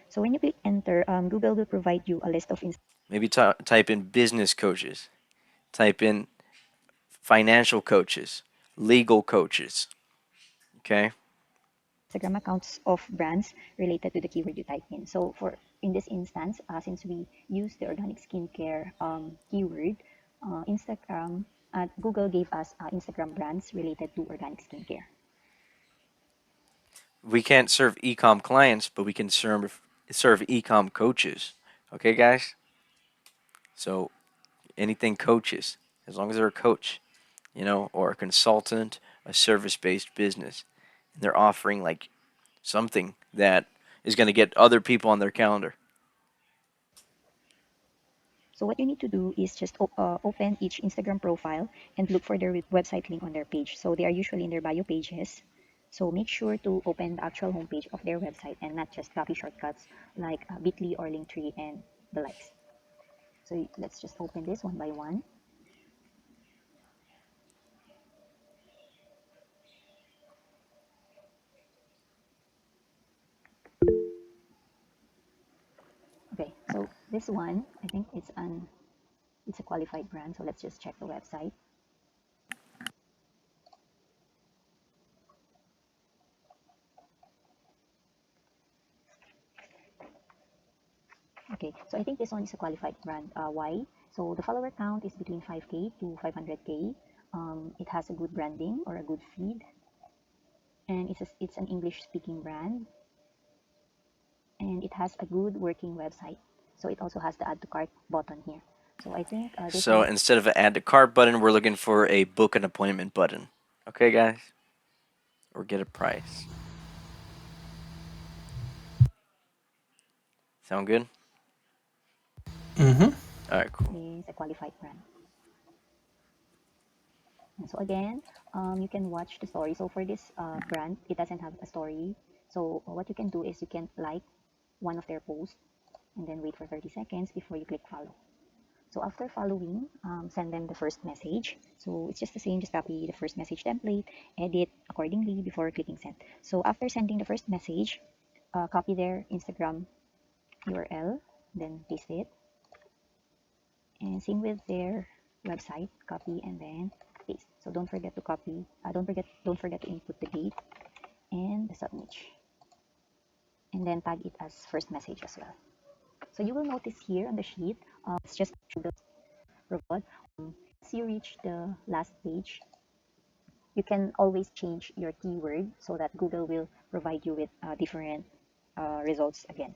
[SPEAKER 7] So when you click enter, Google will provide you a list of
[SPEAKER 1] Maybe type in business coaches. Type in financial coaches, legal coaches. Okay.
[SPEAKER 7] Instagram accounts of brands related to the keyword you type in. So for in this instance, since we use the organic skincare keyword, Instagram, Google gave us Instagram brands related to organic skincare.
[SPEAKER 1] We can't serve ecom clients, but we can serve ecom coaches. Okay, guys? So anything coaches, as long as they're a coach, or a consultant, a service-based business, and they're offering like something that is going to get other people on their calendar.
[SPEAKER 7] So what you need to do is just open each Instagram profile and look for their website link on their page. So they are usually in their bio pages. So make sure to open the actual homepage of their website and not just copy shortcuts like Bitly or Linktree and the likes. So let's just open this one by one. Okay, so this one, I think it's a qualified brand. So let's just check the website. Okay, so I think this one is a qualified brand. Why? So the follower count is between 5K to 500K. It has a good branding or a good feed, and it's an English-speaking brand, and it has a good working website. So it also has the add to cart button here. So I think this
[SPEAKER 1] So
[SPEAKER 7] one.
[SPEAKER 1] instead of an add to cart button, we're looking for a book an appointment button. Okay, guys? Or get a price. Sound good?
[SPEAKER 2] Mm-hmm.
[SPEAKER 1] All right, cool.
[SPEAKER 7] Is a qualified brand. And so again, you can watch the story. So for this brand, it doesn't have a story. So what you can do is you can like one of their posts and then wait for 30 seconds before you click follow. So after following, send them the first message. So it's just the same, just copy the first message template, edit accordingly before clicking send. So after sending the first message, copy their Instagram URL, then paste it. And same with their website, copy and then paste. So don't forget to copy, don't forget to input the date and the submit. And then tag it as first message as well. So you will notice here on the sheet, it's just provide. As you reach the last page, you can always change your keyword so that Google will provide you with different results again.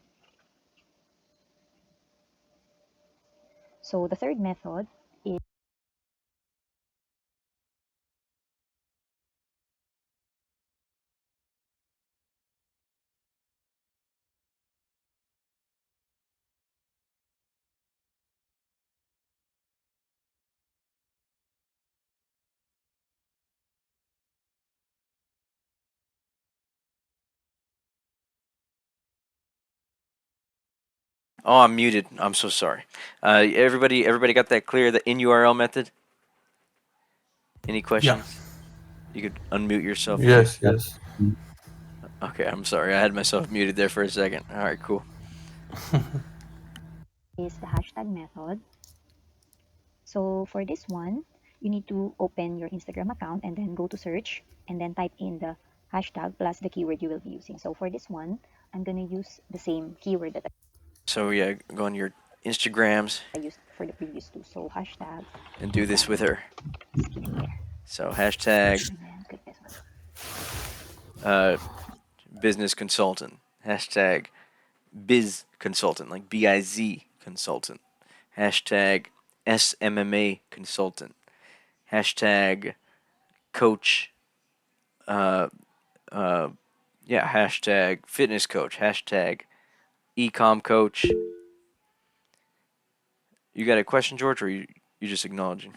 [SPEAKER 7] So the third method is.
[SPEAKER 1] Oh, I'm muted. I'm so sorry. Everybody got that clear? The in URL method. Any
[SPEAKER 2] Yeah.
[SPEAKER 1] questions? You could unmute yourself if you.
[SPEAKER 4] Yes.
[SPEAKER 1] Okay, I'm sorry. I had myself muted there for a second. All right, cool.
[SPEAKER 7] Is the hashtag method. So for this one, you need to open your Instagram account and then go to search and then type in the hashtag plus the keyword you will be using. So for this one, I'm gonna use the same keyword that
[SPEAKER 1] So yeah, go on your Instagrams
[SPEAKER 7] I used for the previous two. So hashtag
[SPEAKER 1] and do this with her.
[SPEAKER 7] skincare.
[SPEAKER 1] So hashtag
[SPEAKER 7] And then click this one.
[SPEAKER 1] business consultant. Hashtag biz consultant, like BIZ consultant. Hashtag SMMA consultant. Hashtag coach. Uh, yeah, hashtag fitness coach. Hashtag ecom coach. You got a question, George, or you just acknowledging?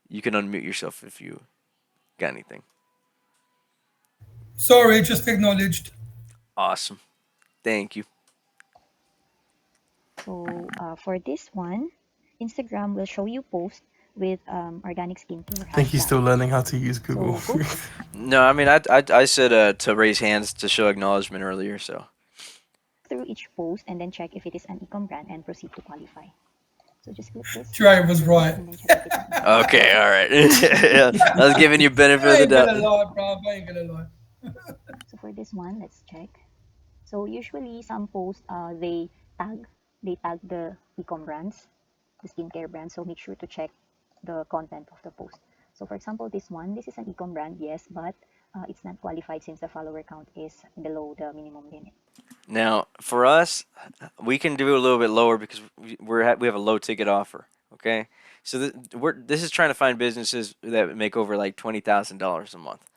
[SPEAKER 1] You can unmute yourself if you got anything.
[SPEAKER 2] Sorry, just acknowledged.
[SPEAKER 1] Awesome. Thank you.
[SPEAKER 7] So for this one, Instagram will show you posts with organic skincare
[SPEAKER 2] I think he's
[SPEAKER 7] hashtag.
[SPEAKER 2] still learning how to use Google.
[SPEAKER 7] So go
[SPEAKER 1] No, I mean I said to raise hands to show acknowledgement earlier, so
[SPEAKER 7] through each post and then check if it is an e-com brand and proceed to qualify. So just click this
[SPEAKER 2] Dre was right.
[SPEAKER 7] and then check if it's an e-com brand.
[SPEAKER 1] okay, all right. I was giving you benefit of
[SPEAKER 2] I
[SPEAKER 1] the
[SPEAKER 2] ain't gonna
[SPEAKER 1] doubt.
[SPEAKER 2] lie, bro. I ain't gonna lie.
[SPEAKER 7] So for this one, let's check. So usually some posts they tag the e-com brands, the skincare brands. So make sure to check the content of the post. So for example, this is an e-com brand, yes, but it's not qualified since the follower count is below the minimum limit.
[SPEAKER 1] Now, for us, we can do it a little bit lower because we have a low ticket offer. Okay, so this is trying to find businesses that make over like $20,000 a month.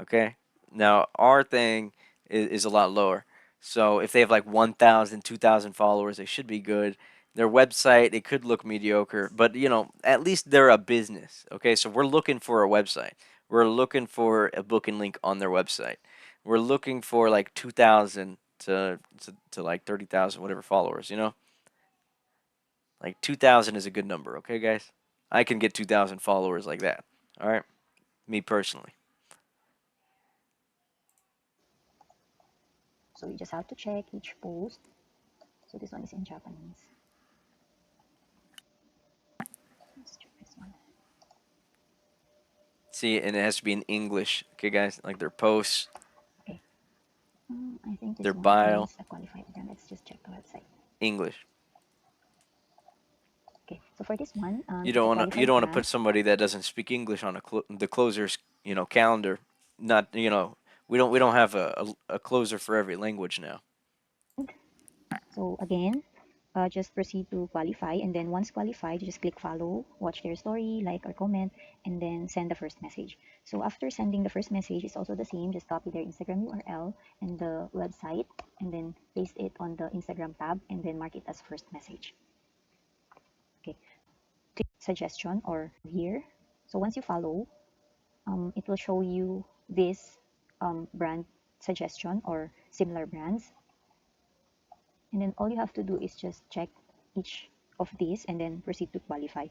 [SPEAKER 1] Okay, now our thing is a lot lower. So if they have like 1,000, 2,000 followers, they should be good. Their website, it could look mediocre, but at least they're a business. Okay, so we're looking for a website. We're looking for a booking link on their website. We're looking for like 2,000 to like 30,000 whatever followers. Like 2,000 is a good number. Okay, guys, I can get 2,000 followers like that. All right, me personally.
[SPEAKER 7] So you just have to check each post. So this one is in Japanese. Let's check this one.
[SPEAKER 1] See, and it has to be in English. Okay, guys, like their posts,
[SPEAKER 7] Okay. I think
[SPEAKER 1] their
[SPEAKER 7] this one
[SPEAKER 1] bio,
[SPEAKER 7] is a qualified brand. Let's just check the website.
[SPEAKER 1] English.
[SPEAKER 7] Okay. So for this one,
[SPEAKER 1] You
[SPEAKER 7] it's a
[SPEAKER 1] don't want to you
[SPEAKER 7] qualified
[SPEAKER 1] don't want to
[SPEAKER 7] brand.
[SPEAKER 1] put somebody that doesn't speak English on the closer's calendar. Not we don't have a closer for every language now.
[SPEAKER 7] So again, just proceed to qualify, and then once qualified, you just click follow, watch their story, like or comment, and then send the first message. So after sending the first message, it's also the same. Just copy their Instagram URL and the website, and then paste it on the Instagram tab, and then mark it as first message. Okay. Click suggestion or here. So once you follow, it will show you this brand suggestion or similar brands. And then all you have to do is just check each of these and then proceed to qualify.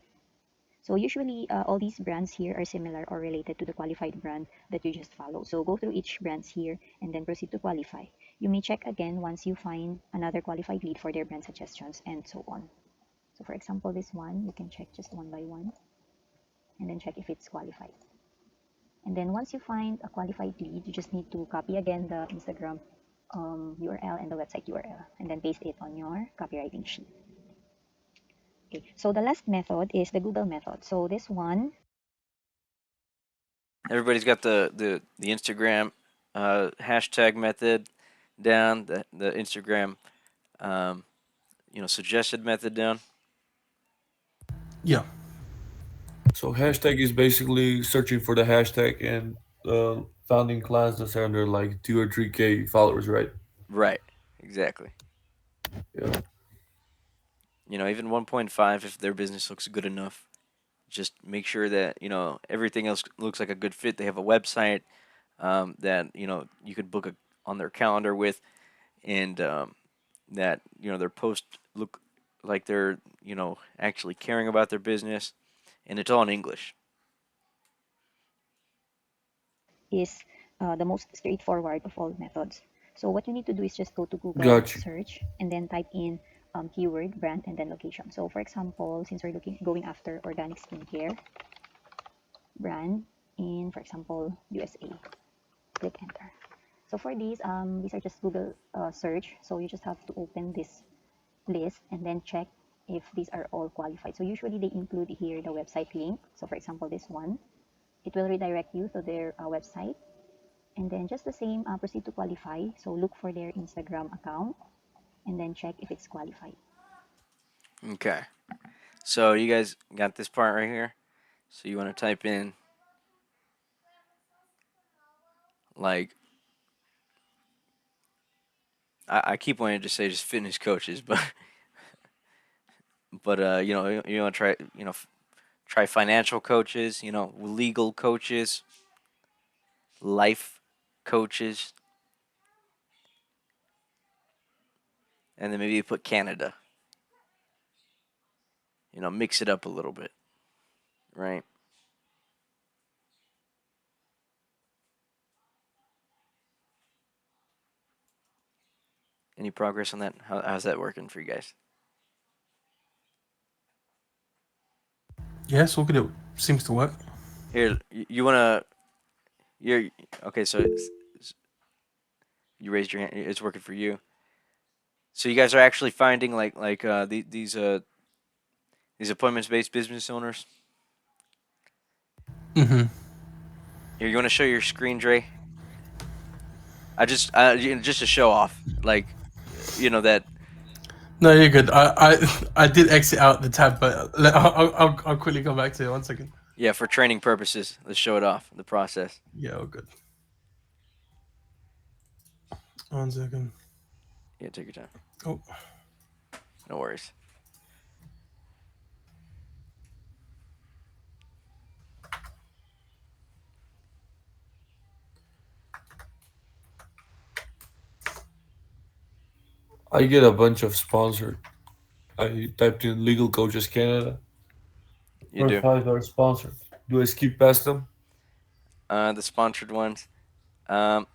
[SPEAKER 7] So usually all these brands here are similar or related to the qualified brand that you just follow. So go through each brands here and then proceed to qualify. You may check again once you find another qualified lead for their brand suggestions and so on. So for example, this one, you can check just one by one and then check if it's qualified. And then once you find a qualified lead, you just need to copy again the Instagram URL and the website URL and then paste it on your copywriting sheet. Okay, so the last method is the Google method. So this one,
[SPEAKER 1] Everybody's got the Instagram hashtag method down, the Instagram um, suggested method down.
[SPEAKER 2] Yeah.
[SPEAKER 4] So hashtag is basically searching for the hashtag and founding class that's under like 2 or 3K followers, right?
[SPEAKER 1] Right. Exactly.
[SPEAKER 4] Yeah.
[SPEAKER 1] Even 1.5 if their business looks good enough. Just make sure that everything else looks like a good fit. They have a website that you could book on their calendar with, and that their posts look like they're actually caring about their business, and it's all in English.
[SPEAKER 7] is the most straightforward of all methods. So what you need to do is just go to Google
[SPEAKER 4] Got you.
[SPEAKER 7] search and then type in keyword, brand, and then location. So for example, since we're going after organic skincare brand in, for example, USA. click enter. So for these are just Google search. So you just have to open this list and then check if these are all qualified. So usually they include here the website link. So for example, this one, it will redirect you to their website. And then just the same, proceed to qualify. So look for their Instagram account and then check if it's qualified.
[SPEAKER 1] Okay. So you guys got this part right here. So you want to type in like I keep wanting to say just fitness coaches, but you want to try try financial coaches, legal coaches, life coaches, and then maybe you put Canada. Mix it up a little bit, right? Any progress on that? How's that working for you guys?
[SPEAKER 2] Yes, all good. It seems to work.
[SPEAKER 1] Here, you wanna, you're okay. So you raised your hand. It's working for you. So you guys are actually finding these appointments based business owners.
[SPEAKER 2] Mm-hmm.
[SPEAKER 1] Here, you want to show your screen, Dre? Just to show off, that.
[SPEAKER 2] No, you're good. I did exit out the tab, but I'll quickly come back to it. 1 second.
[SPEAKER 1] Yeah, for training purposes, let's show it off the process.
[SPEAKER 2] Yeah, all good. 1 second.
[SPEAKER 1] Yeah, take your time.
[SPEAKER 2] Oh,
[SPEAKER 1] No worries.
[SPEAKER 4] I get a bunch of sponsored. I typed in legal coaches Canada.
[SPEAKER 1] You
[SPEAKER 4] First
[SPEAKER 1] do.
[SPEAKER 4] five are sponsored. Do I skip past them?
[SPEAKER 1] The sponsored ones. Um,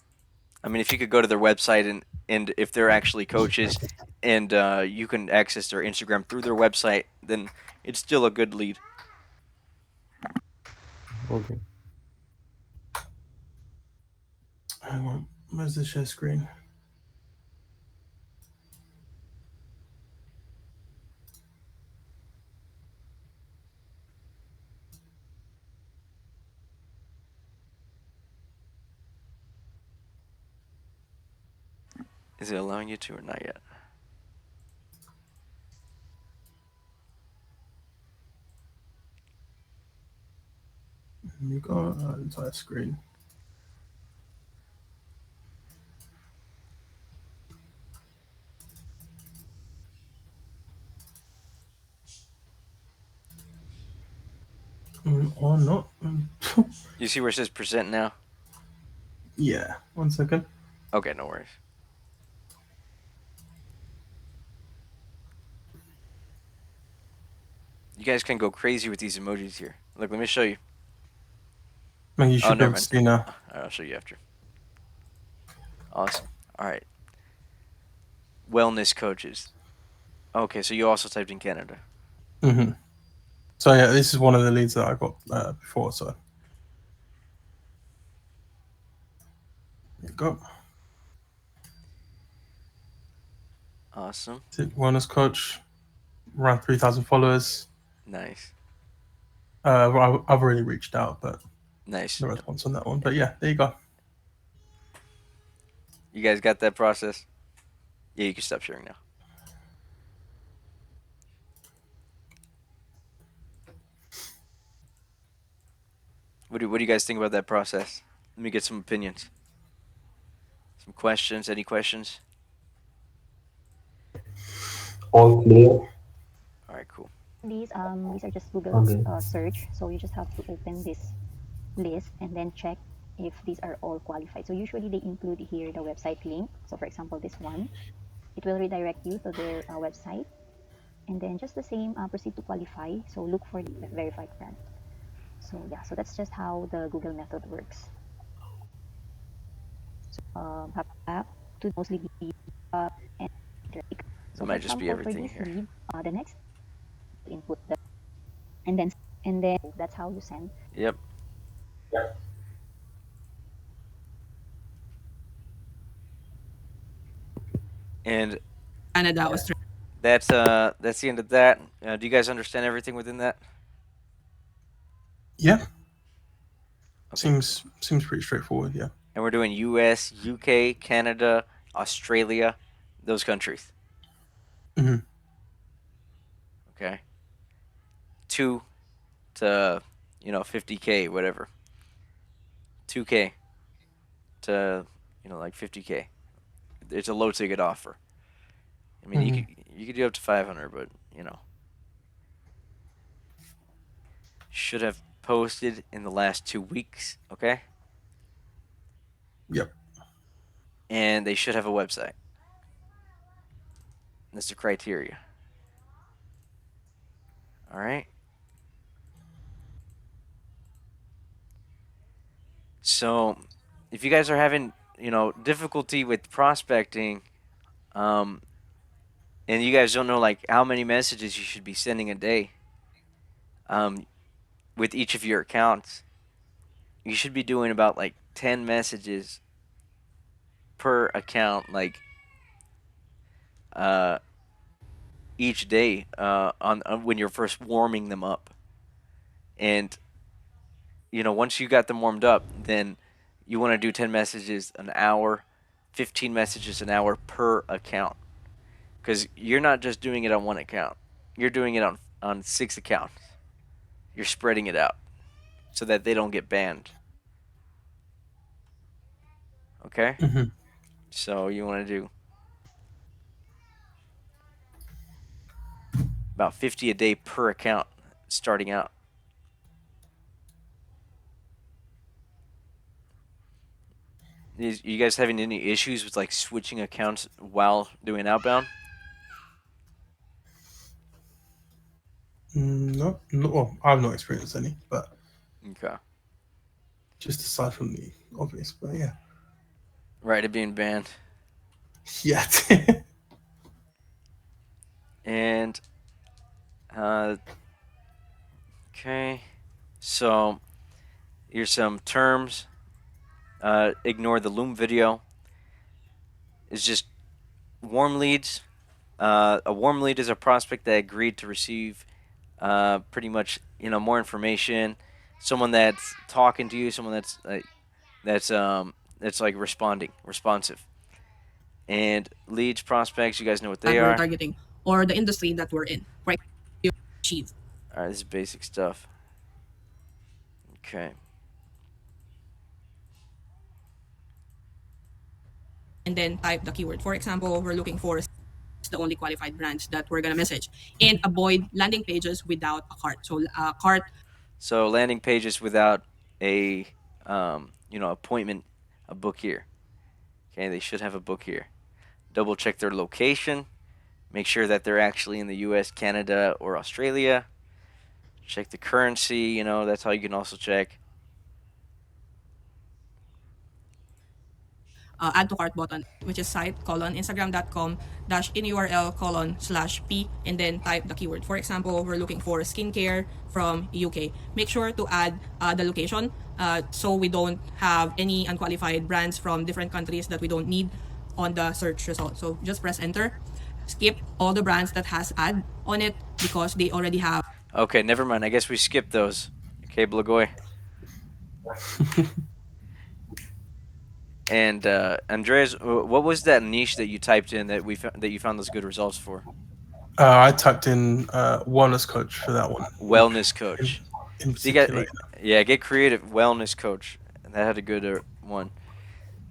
[SPEAKER 1] I mean, if you could go to their website and if they're actually coaches, and you can access their Instagram through their website, then it's still a good lead.
[SPEAKER 4] Okay.
[SPEAKER 2] hang on. Where's the share screen?
[SPEAKER 1] Is it allowing you to or not yet?
[SPEAKER 2] You got entire screen. Or not?
[SPEAKER 1] You see where it says present now?
[SPEAKER 2] Yeah. 1 second.
[SPEAKER 1] Okay, no worries. You guys can go crazy with these emojis here. Look, let me show you.
[SPEAKER 2] Man, you
[SPEAKER 1] Oh,
[SPEAKER 2] should be
[SPEAKER 1] never
[SPEAKER 2] able to
[SPEAKER 1] mind.
[SPEAKER 2] see now.
[SPEAKER 1] All right, I'll show you after. Awesome. All right. Wellness coaches. Okay, so you also typed in Canada.
[SPEAKER 2] Mm-hmm. So yeah, this is one of the leads that I got before. So there you go.
[SPEAKER 1] Awesome.
[SPEAKER 2] Wellness coach, around 3,000 followers.
[SPEAKER 1] Nice.
[SPEAKER 2] I've already reached out, but
[SPEAKER 1] Nice.
[SPEAKER 2] no response on that one. But yeah, there you go.
[SPEAKER 1] You guys got that process? Yeah, you can stop sharing now. What do you guys think about that process? Let me get some opinions. Some questions. Any questions?
[SPEAKER 8] All clear.
[SPEAKER 1] All right, cool.
[SPEAKER 7] These are just Google
[SPEAKER 8] Okay.
[SPEAKER 7] search. So you just have to open this list and then check if these are all qualified. So usually they include here the website link. So for example, this one, it will redirect you to their website. And then just the same, proceed to qualify. So look for the verified brand. So yeah, so that's just how the Google method works. So have to mostly be and like.
[SPEAKER 1] It
[SPEAKER 7] So for
[SPEAKER 1] might just be
[SPEAKER 7] example, for
[SPEAKER 1] everything
[SPEAKER 7] this
[SPEAKER 1] here.
[SPEAKER 7] lead, the next input the and then that's how you send.
[SPEAKER 1] Yep. And
[SPEAKER 9] Canada, Australia.
[SPEAKER 1] that's the end of that. Do you guys understand everything within that?
[SPEAKER 2] Yeah,
[SPEAKER 1] Okay, cool.
[SPEAKER 2] seems pretty straightforward. Yeah.
[SPEAKER 1] And we're doing U.S., UK, Canada, Australia, those countries.
[SPEAKER 2] Hmm.
[SPEAKER 1] Okay, 2 to 50K, whatever. 2K to like 50K. It's a low ticket offer. I mean,
[SPEAKER 2] Hmm.
[SPEAKER 1] you could do up to 500, but should have posted in the last 2 weeks. Okay,
[SPEAKER 2] Yep.
[SPEAKER 1] and they should have a website. That's the criteria. All right. So, if you guys are having difficulty with prospecting, um, and you guys don't know like how many messages you should be sending a day, um, with each of your accounts, you should be doing about like 10 messages per account, like uh, each day on when you're first warming them up, and once you got them warmed up, then you want to do 10 messages an hour, 15 messages an hour per account. Because you're not just doing it on one account, you're doing it on 6 accounts. You're spreading it out so that they don't get banned. Okay?
[SPEAKER 2] Hmm.
[SPEAKER 1] So you want to do about 50 a day per account starting out. You guys having any issues with like switching accounts while doing outbound?
[SPEAKER 2] No, no. Well, I've not experienced any, but
[SPEAKER 1] Okay.
[SPEAKER 2] just aside from the obvious. But yeah.
[SPEAKER 1] Right, it being banned.
[SPEAKER 2] Yeah.
[SPEAKER 1] And okay. So here's some terms. Ignore the Loom video. It's just warm leads. A warm lead is a prospect that agreed to receive pretty much more information. Someone that's talking to you. Someone that's like responsive. And leads, prospects, you guys know what
[SPEAKER 9] That
[SPEAKER 1] they
[SPEAKER 9] we're
[SPEAKER 1] are.
[SPEAKER 9] targeting or the industry that we're in. Right. Achieve.
[SPEAKER 1] All right, this is basic stuff. Okay.
[SPEAKER 9] And then type the keyword. For example, we're looking for the only qualified brands that we're gonna message, and avoid landing pages without a cart. So cart.
[SPEAKER 1] So landing pages without a appointment, a book here. Okay, they should have a book here. Double check their location. Make sure that they're actually in the U.S., Canada, or Australia. Check the currency. That's how you can also check.
[SPEAKER 9] Add to cart button, which is site instagram.com in URL /p, and then type the keyword. For example, we're looking for skincare from UK. Make sure to add the location so we don't have any unqualified brands from different countries that we don't need on the search result. So just press enter. Skip all the brands that has ad on it because they already have.
[SPEAKER 1] Okay, never mind. I guess we skipped those. Okay, Blagoy. And Andreas, what was that niche that you typed in that you found those good results for?
[SPEAKER 2] I typed in wellness coach for that one.
[SPEAKER 1] Wellness coach.
[SPEAKER 2] In
[SPEAKER 1] So you got,
[SPEAKER 2] particular.
[SPEAKER 1] yeah, get creative. Wellness coach. That had a good one.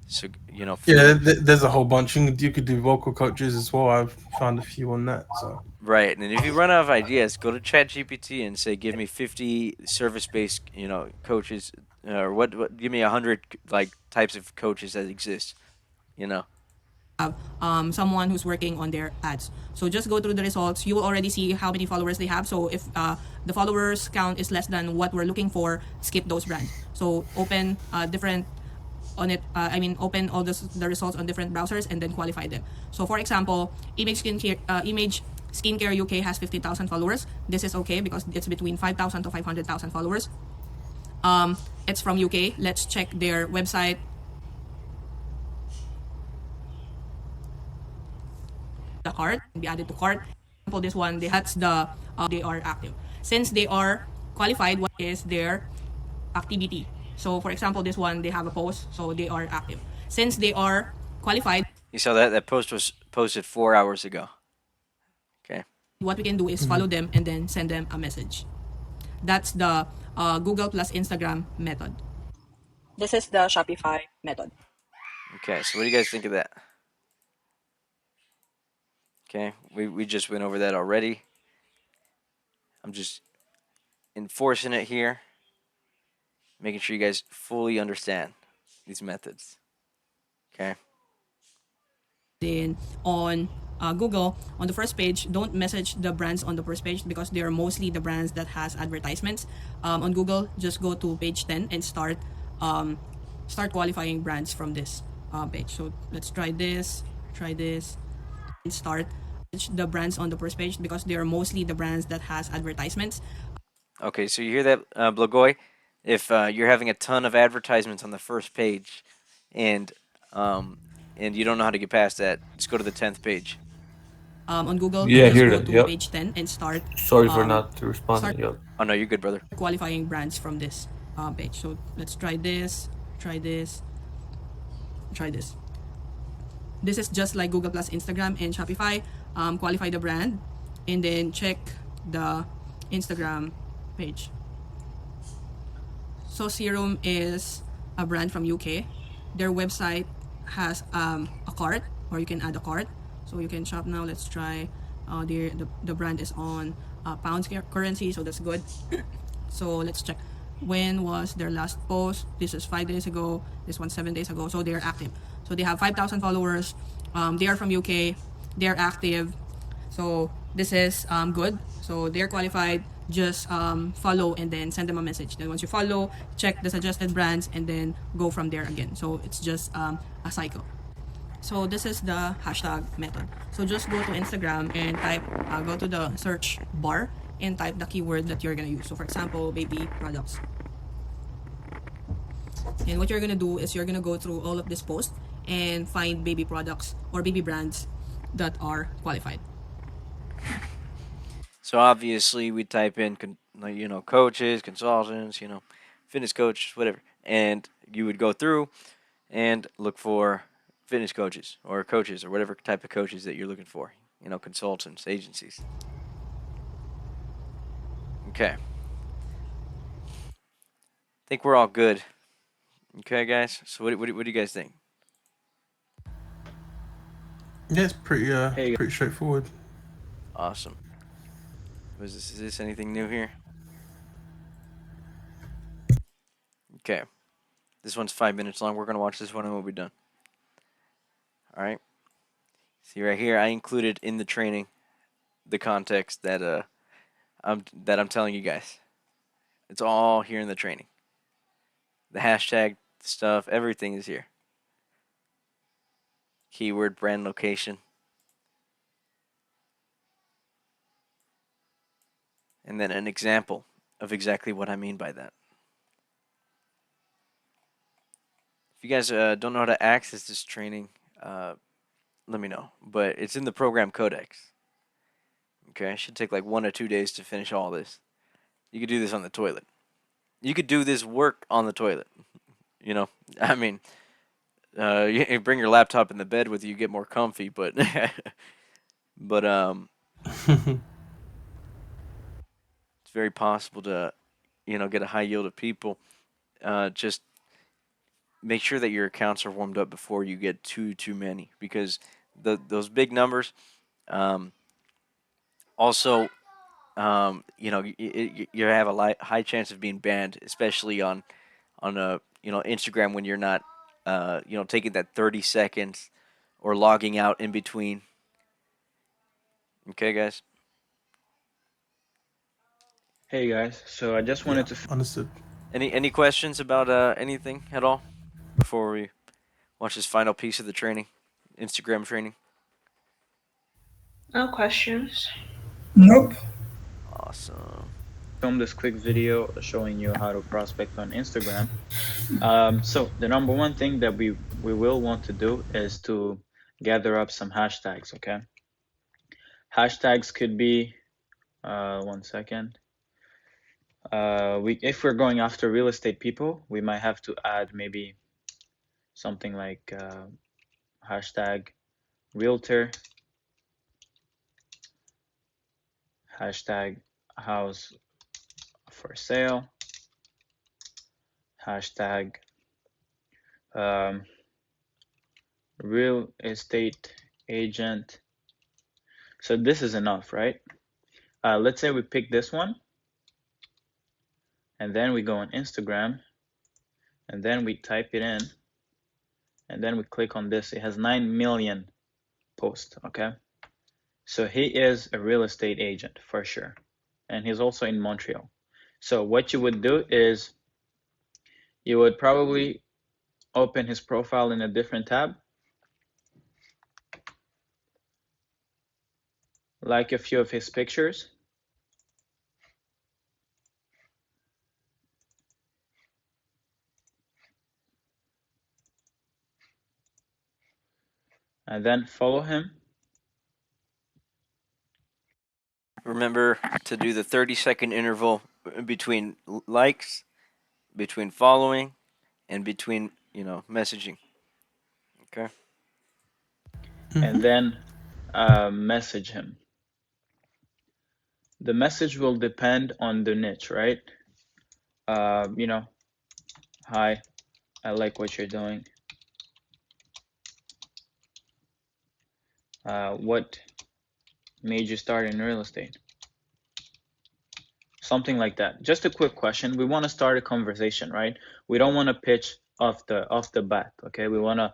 [SPEAKER 1] So
[SPEAKER 2] Yeah, there's a whole bunch. You could do vocal coaches as well. I've found a few on that. So
[SPEAKER 1] right. And if you run out of ideas, go to ChatGPT and say, "Give me 50 service-based, coaches, or what? Give me 100 like types of coaches that exist." You know.
[SPEAKER 9] Have someone who's working on their ads. So just go through the results. You will already see how many followers they have. So if the followers count is less than what we're looking for, skip those brands. So open different on it. Open all the results on different browsers and then qualify them. So for example, Image Skincare UK has 50,000 followers. This is okay because it's between 5,000 to 500,000 followers. It's from UK. Let's check their website. the cart, be added to cart. For example, this one, that's the they are active. Since they are qualified, what is their activity? So for example, this one, they have a post, so they are active. Since they are qualified,
[SPEAKER 1] You saw that post was posted 4 hours ago. Okay.
[SPEAKER 9] what we can do is follow them and then send them a message. That's the Google plus Instagram method. This is the Shopify method.
[SPEAKER 1] Okay. So what do you guys think of that? Okay. We just went over that already. I'm just enforcing it here, making sure you guys fully understand these methods. Okay.
[SPEAKER 9] Then on Google, on the first page, don't message the brands on the first page because they are mostly the brands that has advertisements. On Google, just go to page 10 and start qualifying brands from this page. So let's try this, and start the brands on the first page because they are mostly the brands that has advertisements.
[SPEAKER 1] Okay. So you hear that, Blagoy? If you're having a ton of advertisements on the first page, and you don't know how to get past that, just go to the 10th page.
[SPEAKER 9] On Google,
[SPEAKER 4] Yeah, I
[SPEAKER 9] just
[SPEAKER 4] hear
[SPEAKER 9] go
[SPEAKER 4] that.
[SPEAKER 9] to
[SPEAKER 4] Yep.
[SPEAKER 9] page 10 and start
[SPEAKER 4] Sorry for not responding. Yep.
[SPEAKER 1] Oh no, you're good, brother.
[SPEAKER 9] qualifying brands from this page. So let's try this, try this. This is just like Google plus Instagram and Shopify. Qualify the brand and then check the Instagram page. So Serum is a brand from UK. Their website has a cart, or you can add a cart. So you can shop now. Let's try. The brand is on pounds currency, so that's good. So let's check. When was their last post? This is 5 days ago. This one 7 days ago. So they're active. So they have 5,000 followers. They are from UK. They're active. So this is good. So they're qualified. Just follow and then send them a message. Then once you follow, check the suggested brands and then go from there again. So it's just a cycle. So this is the hashtag method. So just go to Instagram and type, go to the search bar and type the keyword that you're gonna use. So for example, baby products. And what you're gonna do is you're gonna go through all of this post and find baby products or baby brands that are qualified.
[SPEAKER 1] So obviously we type in coaches, consultants, fitness coach, whatever, and you would go through and look for fitness coaches or whatever type of coaches that you're looking for. Consultants, agencies. Okay. Think we're all good. Okay, guys. So what do you guys think?
[SPEAKER 2] Yeah, it's pretty straightforward.
[SPEAKER 1] Awesome. Is this anything new here? Okay. This one's 5 minutes long. We're gonna watch this one and we'll be done. All right. See right here, I included in the training the context that I'm telling you guys. It's all here in the training. The hashtag stuff, everything is here. Keyword, brand, location. And then an example of exactly what I mean by that. If you guys don't know how to access this training, let me know. But it's in the program codex. Okay, it should take like 1 or 2 days to finish all this. You could do this on the toilet. You could do this work on the toilet. I mean, you bring your laptop in the bed with you, get more comfy, but it's very possible to, get a high yield of people. Just make sure that your accounts are warmed up before you get too many, because those big numbers, also, you have a high chance of being banned, especially on Instagram when you're not taking that 30 seconds or logging out in between. Okay, guys.
[SPEAKER 10] Hey guys, so I just wanted to
[SPEAKER 2] Understood.
[SPEAKER 1] Any questions about anything at all before we watch this final piece of the training, Instagram training?
[SPEAKER 11] No questions.
[SPEAKER 6] Nope.
[SPEAKER 1] Awesome.
[SPEAKER 10] film this quick video showing you how to prospect on Instagram. So the number one thing that we will want to do is to gather up some hashtags, okay? Hashtags could be, one second. If we're going after real estate people, we might have to add maybe something like hashtag realtor, hashtag house for sale, hashtag real estate agent. So this is enough, right? Let's say we pick this one, and then we go on Instagram, and then we type it in, and then we click on this. It has 9 million posts, okay? So he is a real estate agent for sure, and he's also in Montreal. So what you would do is you would probably open his profile in a different tab, like a few of his pictures, and then follow him.
[SPEAKER 1] Remember to do the 30-second interval between likes, between following, and between, messaging. Okay.
[SPEAKER 10] And then message him. The message will depend on the niche, right? Hi, I like what you're doing. What made you start in real estate? Something like that. Just a quick question. We want to start a conversation, right? We don't want to pitch off the bat, okay? We want to,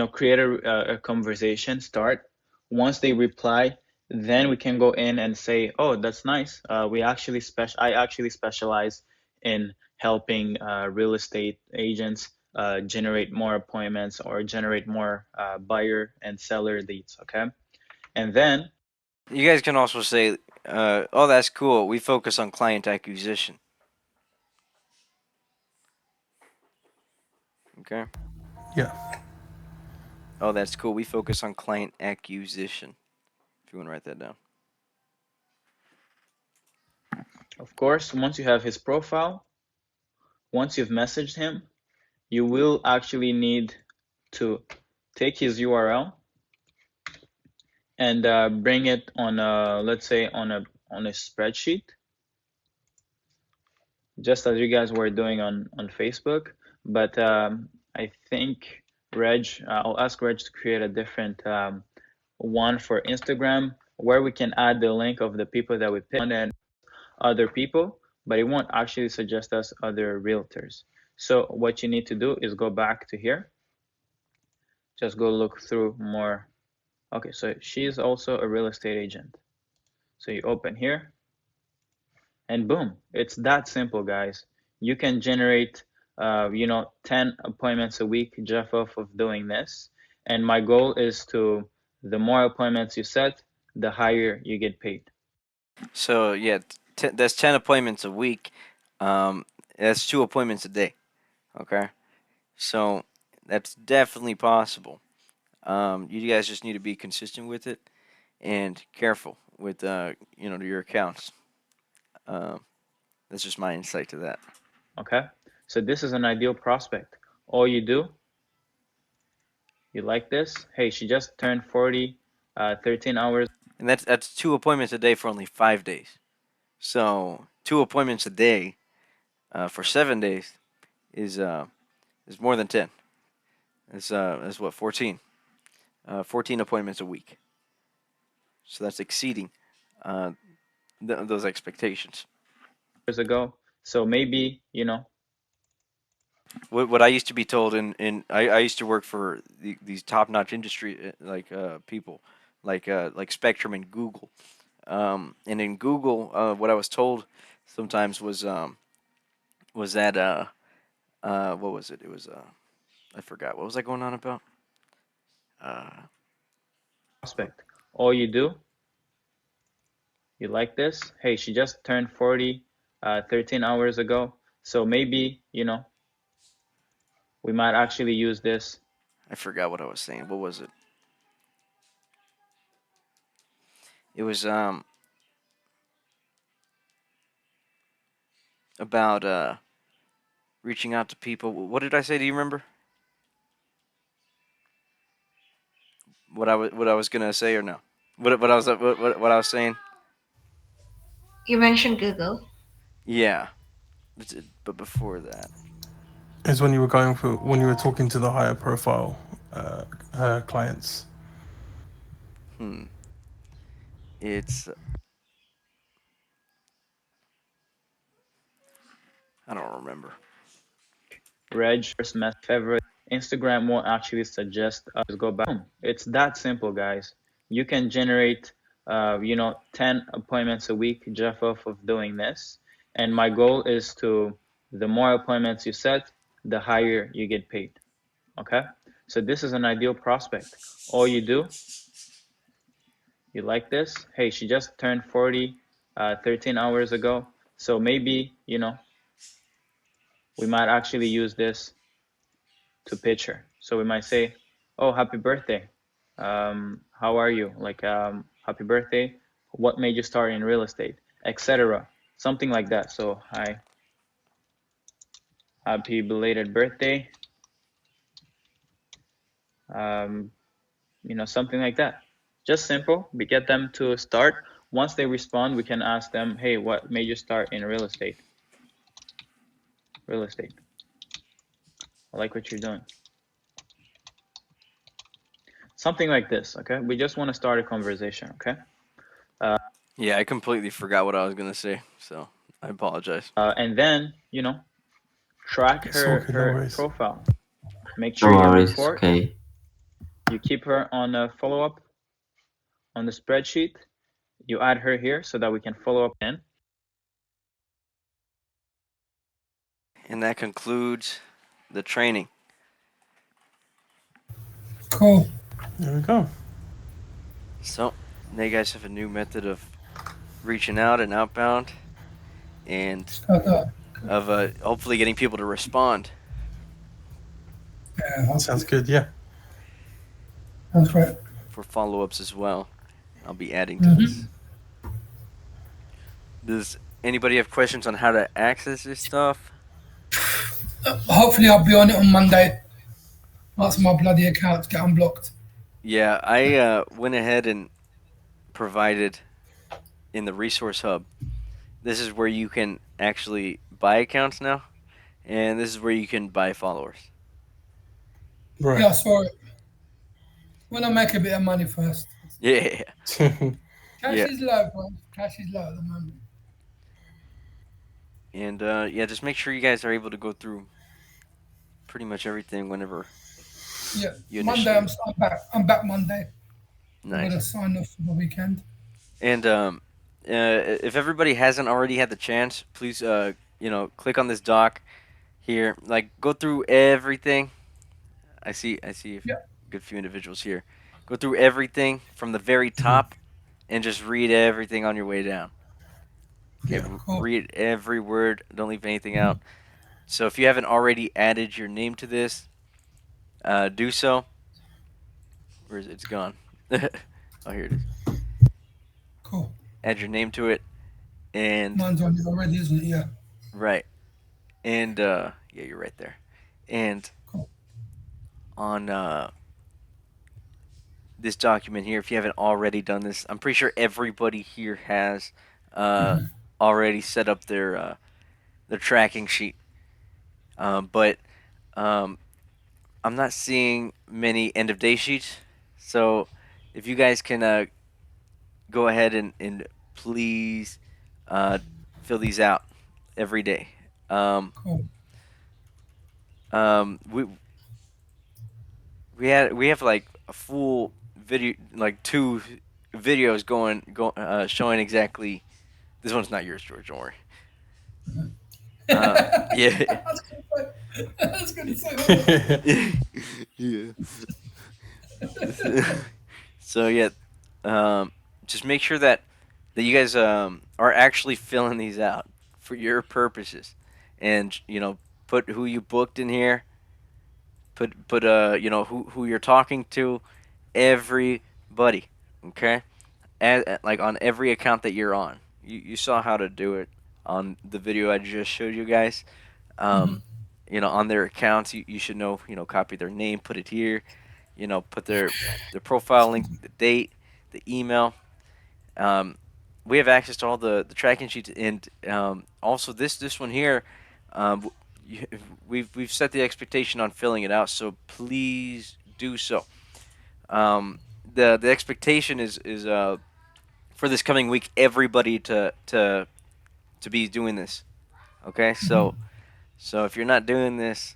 [SPEAKER 10] create a conversation, start. Once they reply, then we can go in and say, oh, that's nice. I actually specialize in helping real estate agents generate more appointments or generate more buyer and seller leads, okay? And then
[SPEAKER 1] You guys can also say, oh, that's cool. We focus on client acquisition. Okay.
[SPEAKER 2] Yeah.
[SPEAKER 1] Oh, that's cool. We focus on client acquisition. If you want to write that down.
[SPEAKER 10] of course, once you have his profile, once you've messaged him, you will actually need to take his URL and bring it on let's say on a spreadsheet, just as you guys were doing on Facebook. But I think Reg, I'll ask Reg to create a different one for Instagram where we can add the link of the people that we picked and other people, but it won't actually suggest us other realtors. So what you need to do is go back to here. Just go look through more. Okay, so she's also a real estate agent. So you open here and boom, it's that simple, guys. You can generate 10 appointments a week just off of doing this. And my goal is to, the more appointments you set, the higher you get paid.
[SPEAKER 1] So yeah, that's 10 appointments a week. That's 2 appointments a day. Okay. So that's definitely possible. You guys just need to be consistent with it and careful with your accounts. That's just my insight to that.
[SPEAKER 10] Okay, so this is an ideal prospect. All you do, you like this? Hey, she just turned 40, 13 hours.
[SPEAKER 1] And that's 2 appointments a day for only 5 days. So 2 appointments a day for 7 days is more than 10. It's what, 14. 14 appointments a week. So that's exceeding those expectations.
[SPEAKER 10] Ago. So maybe,
[SPEAKER 1] What I used to be told, I used to work for these top-notch industry people, like Spectrum and Google, and in Google, what I was told sometimes was that what was it? It was I forgot, what was I going on about?
[SPEAKER 10] Prospect. All you do, you like this? Hey, she just turned 40, 13 hours ago. So maybe, we might actually use this.
[SPEAKER 1] I forgot what I was saying. What was it? It was about reaching out to people. What did I say? Do you remember what I was gonna say or no? What I was what I was saying?
[SPEAKER 11] You mentioned Google.
[SPEAKER 1] Yeah, but before that,
[SPEAKER 2] Is when you were going for when you were talking to the higher profile uh, clients.
[SPEAKER 1] hmm, it's I don't remember.
[SPEAKER 10] Reg, first mess favorite. Instagram won't actually suggest us go back home. It's that simple, guys. You can generate, 10 appointments a week just off of doing this. And my goal is to, the more appointments you set, the higher you get paid. Okay? So this is an ideal prospect. All you do, you like this? Hey, she just turned 40, 13 hours ago. So maybe, we might actually use this to picture. So we might say, "Oh, happy birthday. How are you? Like, happy birthday. What made you start in real estate, etc." Something like that. So, hi, happy belated birthday. Um, something like that. Just simple. We get them to start. Once they respond, we can ask them, "Hey, what made you start in real estate? Real estate. I like what you're doing." Something like this. Okay. We just want to start a conversation. Okay.
[SPEAKER 1] Yeah, I completely forgot what I was gonna say, so I apologize.
[SPEAKER 10] And then, track
[SPEAKER 2] It's all
[SPEAKER 10] her
[SPEAKER 2] good, no
[SPEAKER 10] her
[SPEAKER 2] worries.
[SPEAKER 10] profile. Make
[SPEAKER 8] No
[SPEAKER 10] sure you
[SPEAKER 8] worries, it's
[SPEAKER 10] report.
[SPEAKER 8] okay.
[SPEAKER 10] You keep her on a follow up on the spreadsheet. You add her here so that we can follow up in.
[SPEAKER 1] And that concludes the training.
[SPEAKER 6] Cool.
[SPEAKER 2] There we go.
[SPEAKER 1] So now you guys have a new method of reaching out and outbound, and
[SPEAKER 6] Okay.
[SPEAKER 1] of hopefully getting people to respond
[SPEAKER 6] Yeah,
[SPEAKER 2] Sounds good. Yeah.
[SPEAKER 6] that's right.
[SPEAKER 1] for follow ups as well. I'll be adding to
[SPEAKER 6] Mm-hmm.
[SPEAKER 1] this. Does anybody have questions on how to access this stuff?
[SPEAKER 6] Hopefully, I'll be on it on Monday once
[SPEAKER 1] Awesome.
[SPEAKER 6] my bloody accounts get unblocked.
[SPEAKER 1] Yeah, I went ahead and provided in the resource hub. This is where you can actually buy accounts now, and this is where you can buy followers.
[SPEAKER 6] Yeah,
[SPEAKER 2] Right.
[SPEAKER 6] I saw it. When I make a bit of money first.
[SPEAKER 1] Yeah,
[SPEAKER 6] Cash
[SPEAKER 1] yeah,
[SPEAKER 6] is low, bro. Cash is low at the moment.
[SPEAKER 1] and yeah, just make sure you guys are able to go through pretty much everything whenever
[SPEAKER 6] Yeah,
[SPEAKER 1] you
[SPEAKER 6] Monday
[SPEAKER 1] initially.
[SPEAKER 6] I'm back. I'm back Monday. I'm
[SPEAKER 1] Nice.
[SPEAKER 6] gonna sign off for the weekend.
[SPEAKER 1] And if everybody hasn't already had the chance, please click on this doc here. Like go through everything. I see a
[SPEAKER 6] Yeah,
[SPEAKER 1] good few individuals here. Go through everything from the very top and just read everything on your way down. Okay,
[SPEAKER 6] yeah, cool,
[SPEAKER 1] read every word. Don't leave anything out. So if you haven't already added your name to this, do so. Where is it? It's gone. Oh, here it is.
[SPEAKER 6] cool.
[SPEAKER 1] Add your name to it, and
[SPEAKER 6] Mine's on it already, isn't it? Yeah,
[SPEAKER 1] right, and yeah, you're right there. And
[SPEAKER 6] cool.
[SPEAKER 1] on this document here, if you haven't already done this, I'm pretty sure everybody here has uh, already set up their tracking sheet. But um, I'm not seeing many end of day sheets. So if you guys can go ahead and please uh, fill these out every day. Um,
[SPEAKER 6] Cool.
[SPEAKER 1] we we have like a full video, like two videos showing exactly. This one's not yours, George. Don't worry. Yeah,
[SPEAKER 6] I was gonna say, I was gonna say that.
[SPEAKER 1] yeah. So yeah, um, just make sure that you guys are actually filling these out for your purposes, and put who you booked in here. Put who you're talking to, everybody. Okay. like on every account that you're on. You saw how to do it on the video I just showed you guys.
[SPEAKER 6] Mhm.
[SPEAKER 1] Um, on their accounts, you should know, copy their name, put it here, put their profile link, the date, the email. Um, we have access to all the tracking sheets, and also this one here. Um, we've set the expectation on filling it out, so please do so. Um, the expectation is for this coming week, everybody to be doing this. Okay, so if you're not doing this,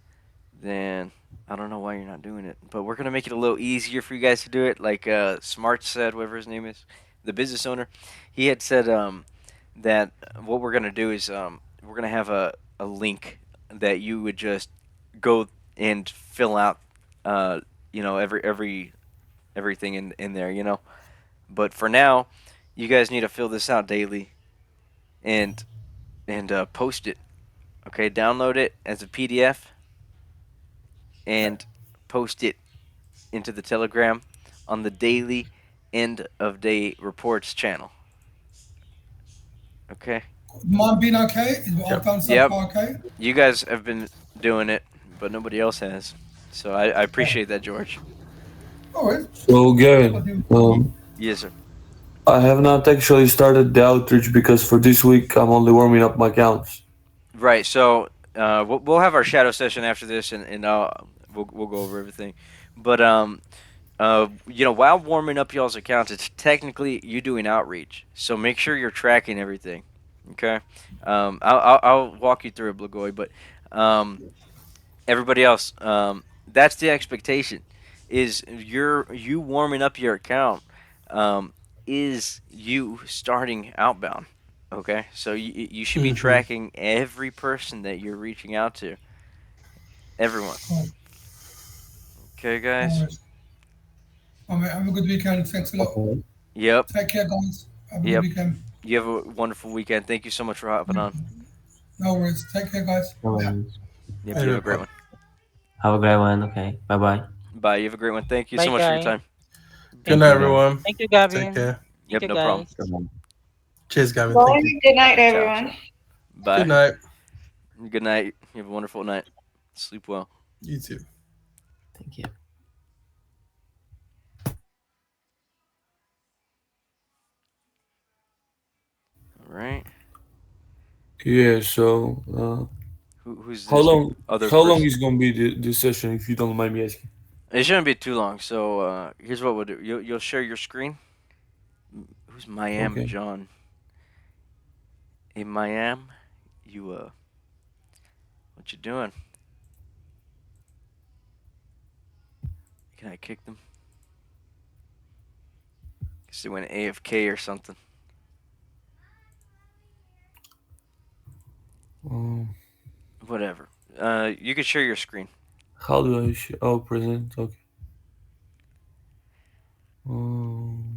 [SPEAKER 1] then I don't know why you're not doing it. But we're gonna make it a little easier for you guys to do it. Like Smart said, whatever his name is, the business owner, he had said that what we're gonna do is we're gonna have a link that you would just go and fill out, everything in there, But for now, you guys need to fill this out daily and post it. Okay, download it as a PDF and post it into the Telegram on the daily end of day reports channel. Okay.
[SPEAKER 6] Mine being okay? Is what I've
[SPEAKER 1] Yep.
[SPEAKER 6] done so
[SPEAKER 1] Yep.
[SPEAKER 6] far okay?
[SPEAKER 1] You guys have been doing it, but nobody else has. So I appreciate that, George.
[SPEAKER 6] Alright.
[SPEAKER 4] So,
[SPEAKER 6] I
[SPEAKER 4] Gavin,
[SPEAKER 6] do.
[SPEAKER 1] Yes, sir.
[SPEAKER 4] I have not actually started the outreach because for this week I'm only warming up my accounts.
[SPEAKER 1] Right. So we'll have our shadow session after this, and we'll go over everything. But while warming up y'all's accounts, it's technically you doing outreach. So make sure you're tracking everything. Okay. I'll walk you through it, Blagoy, but everybody else, that's the expectation. Is you warming up your account? Is you starting outbound? Okay, so you should be
[SPEAKER 2] Mm-hmm.
[SPEAKER 1] tracking every person that you're reaching out to. Everyone.
[SPEAKER 6] Cool.
[SPEAKER 1] Okay, guys.
[SPEAKER 6] Alright. Alright, have a good weekend. Thanks a lot.
[SPEAKER 4] Okay.
[SPEAKER 1] Yep.
[SPEAKER 6] Take care, guys. Have a good
[SPEAKER 1] Yep.
[SPEAKER 6] weekend.
[SPEAKER 1] You have a wonderful weekend. Thank you so much for hopping on.
[SPEAKER 6] No worries. Take care, guys.
[SPEAKER 8] No
[SPEAKER 6] Yeah.
[SPEAKER 8] worries.
[SPEAKER 1] Yep. You have a great
[SPEAKER 2] Everybody.
[SPEAKER 1] one.
[SPEAKER 8] Have a great one. Okay. Bye bye.
[SPEAKER 1] Bye. You have a great one. Thank you so
[SPEAKER 12] Bye,
[SPEAKER 1] much for your
[SPEAKER 12] guys.
[SPEAKER 1] time.
[SPEAKER 2] Good
[SPEAKER 8] Thank
[SPEAKER 2] night,
[SPEAKER 8] you, guys.
[SPEAKER 2] everyone.
[SPEAKER 12] Thank you,
[SPEAKER 2] Take
[SPEAKER 12] Gavin.
[SPEAKER 2] care.
[SPEAKER 12] Thank
[SPEAKER 1] Yep.
[SPEAKER 12] you,
[SPEAKER 1] No problem.
[SPEAKER 12] guys.
[SPEAKER 8] Come on.
[SPEAKER 2] Cheers, Gavin.
[SPEAKER 5] Bye.
[SPEAKER 2] Thank you.
[SPEAKER 5] Good night,
[SPEAKER 1] Ciao.
[SPEAKER 5] everyone.
[SPEAKER 1] Ciao.
[SPEAKER 2] Good
[SPEAKER 1] Bye.
[SPEAKER 2] night.
[SPEAKER 1] Good night. You have a wonderful night. Sleep well.
[SPEAKER 2] You too.
[SPEAKER 8] Thank you.
[SPEAKER 1] All right.
[SPEAKER 4] Yeah. So,
[SPEAKER 1] Who's
[SPEAKER 4] how
[SPEAKER 1] this
[SPEAKER 4] long?
[SPEAKER 1] other
[SPEAKER 4] How long
[SPEAKER 1] person?
[SPEAKER 4] is gonna be this session, if you don't mind me asking?
[SPEAKER 1] It shouldn't be too long. So here's what we'll do. You'll share your screen. Who's Miami
[SPEAKER 4] Okay.
[SPEAKER 1] John? Hey, Miami, what you doing? Can I kick them? Guess they went AFK or something.
[SPEAKER 4] Um,
[SPEAKER 1] Whatever. You can share your screen.
[SPEAKER 4] how do I? Oh, present. Okay. Um,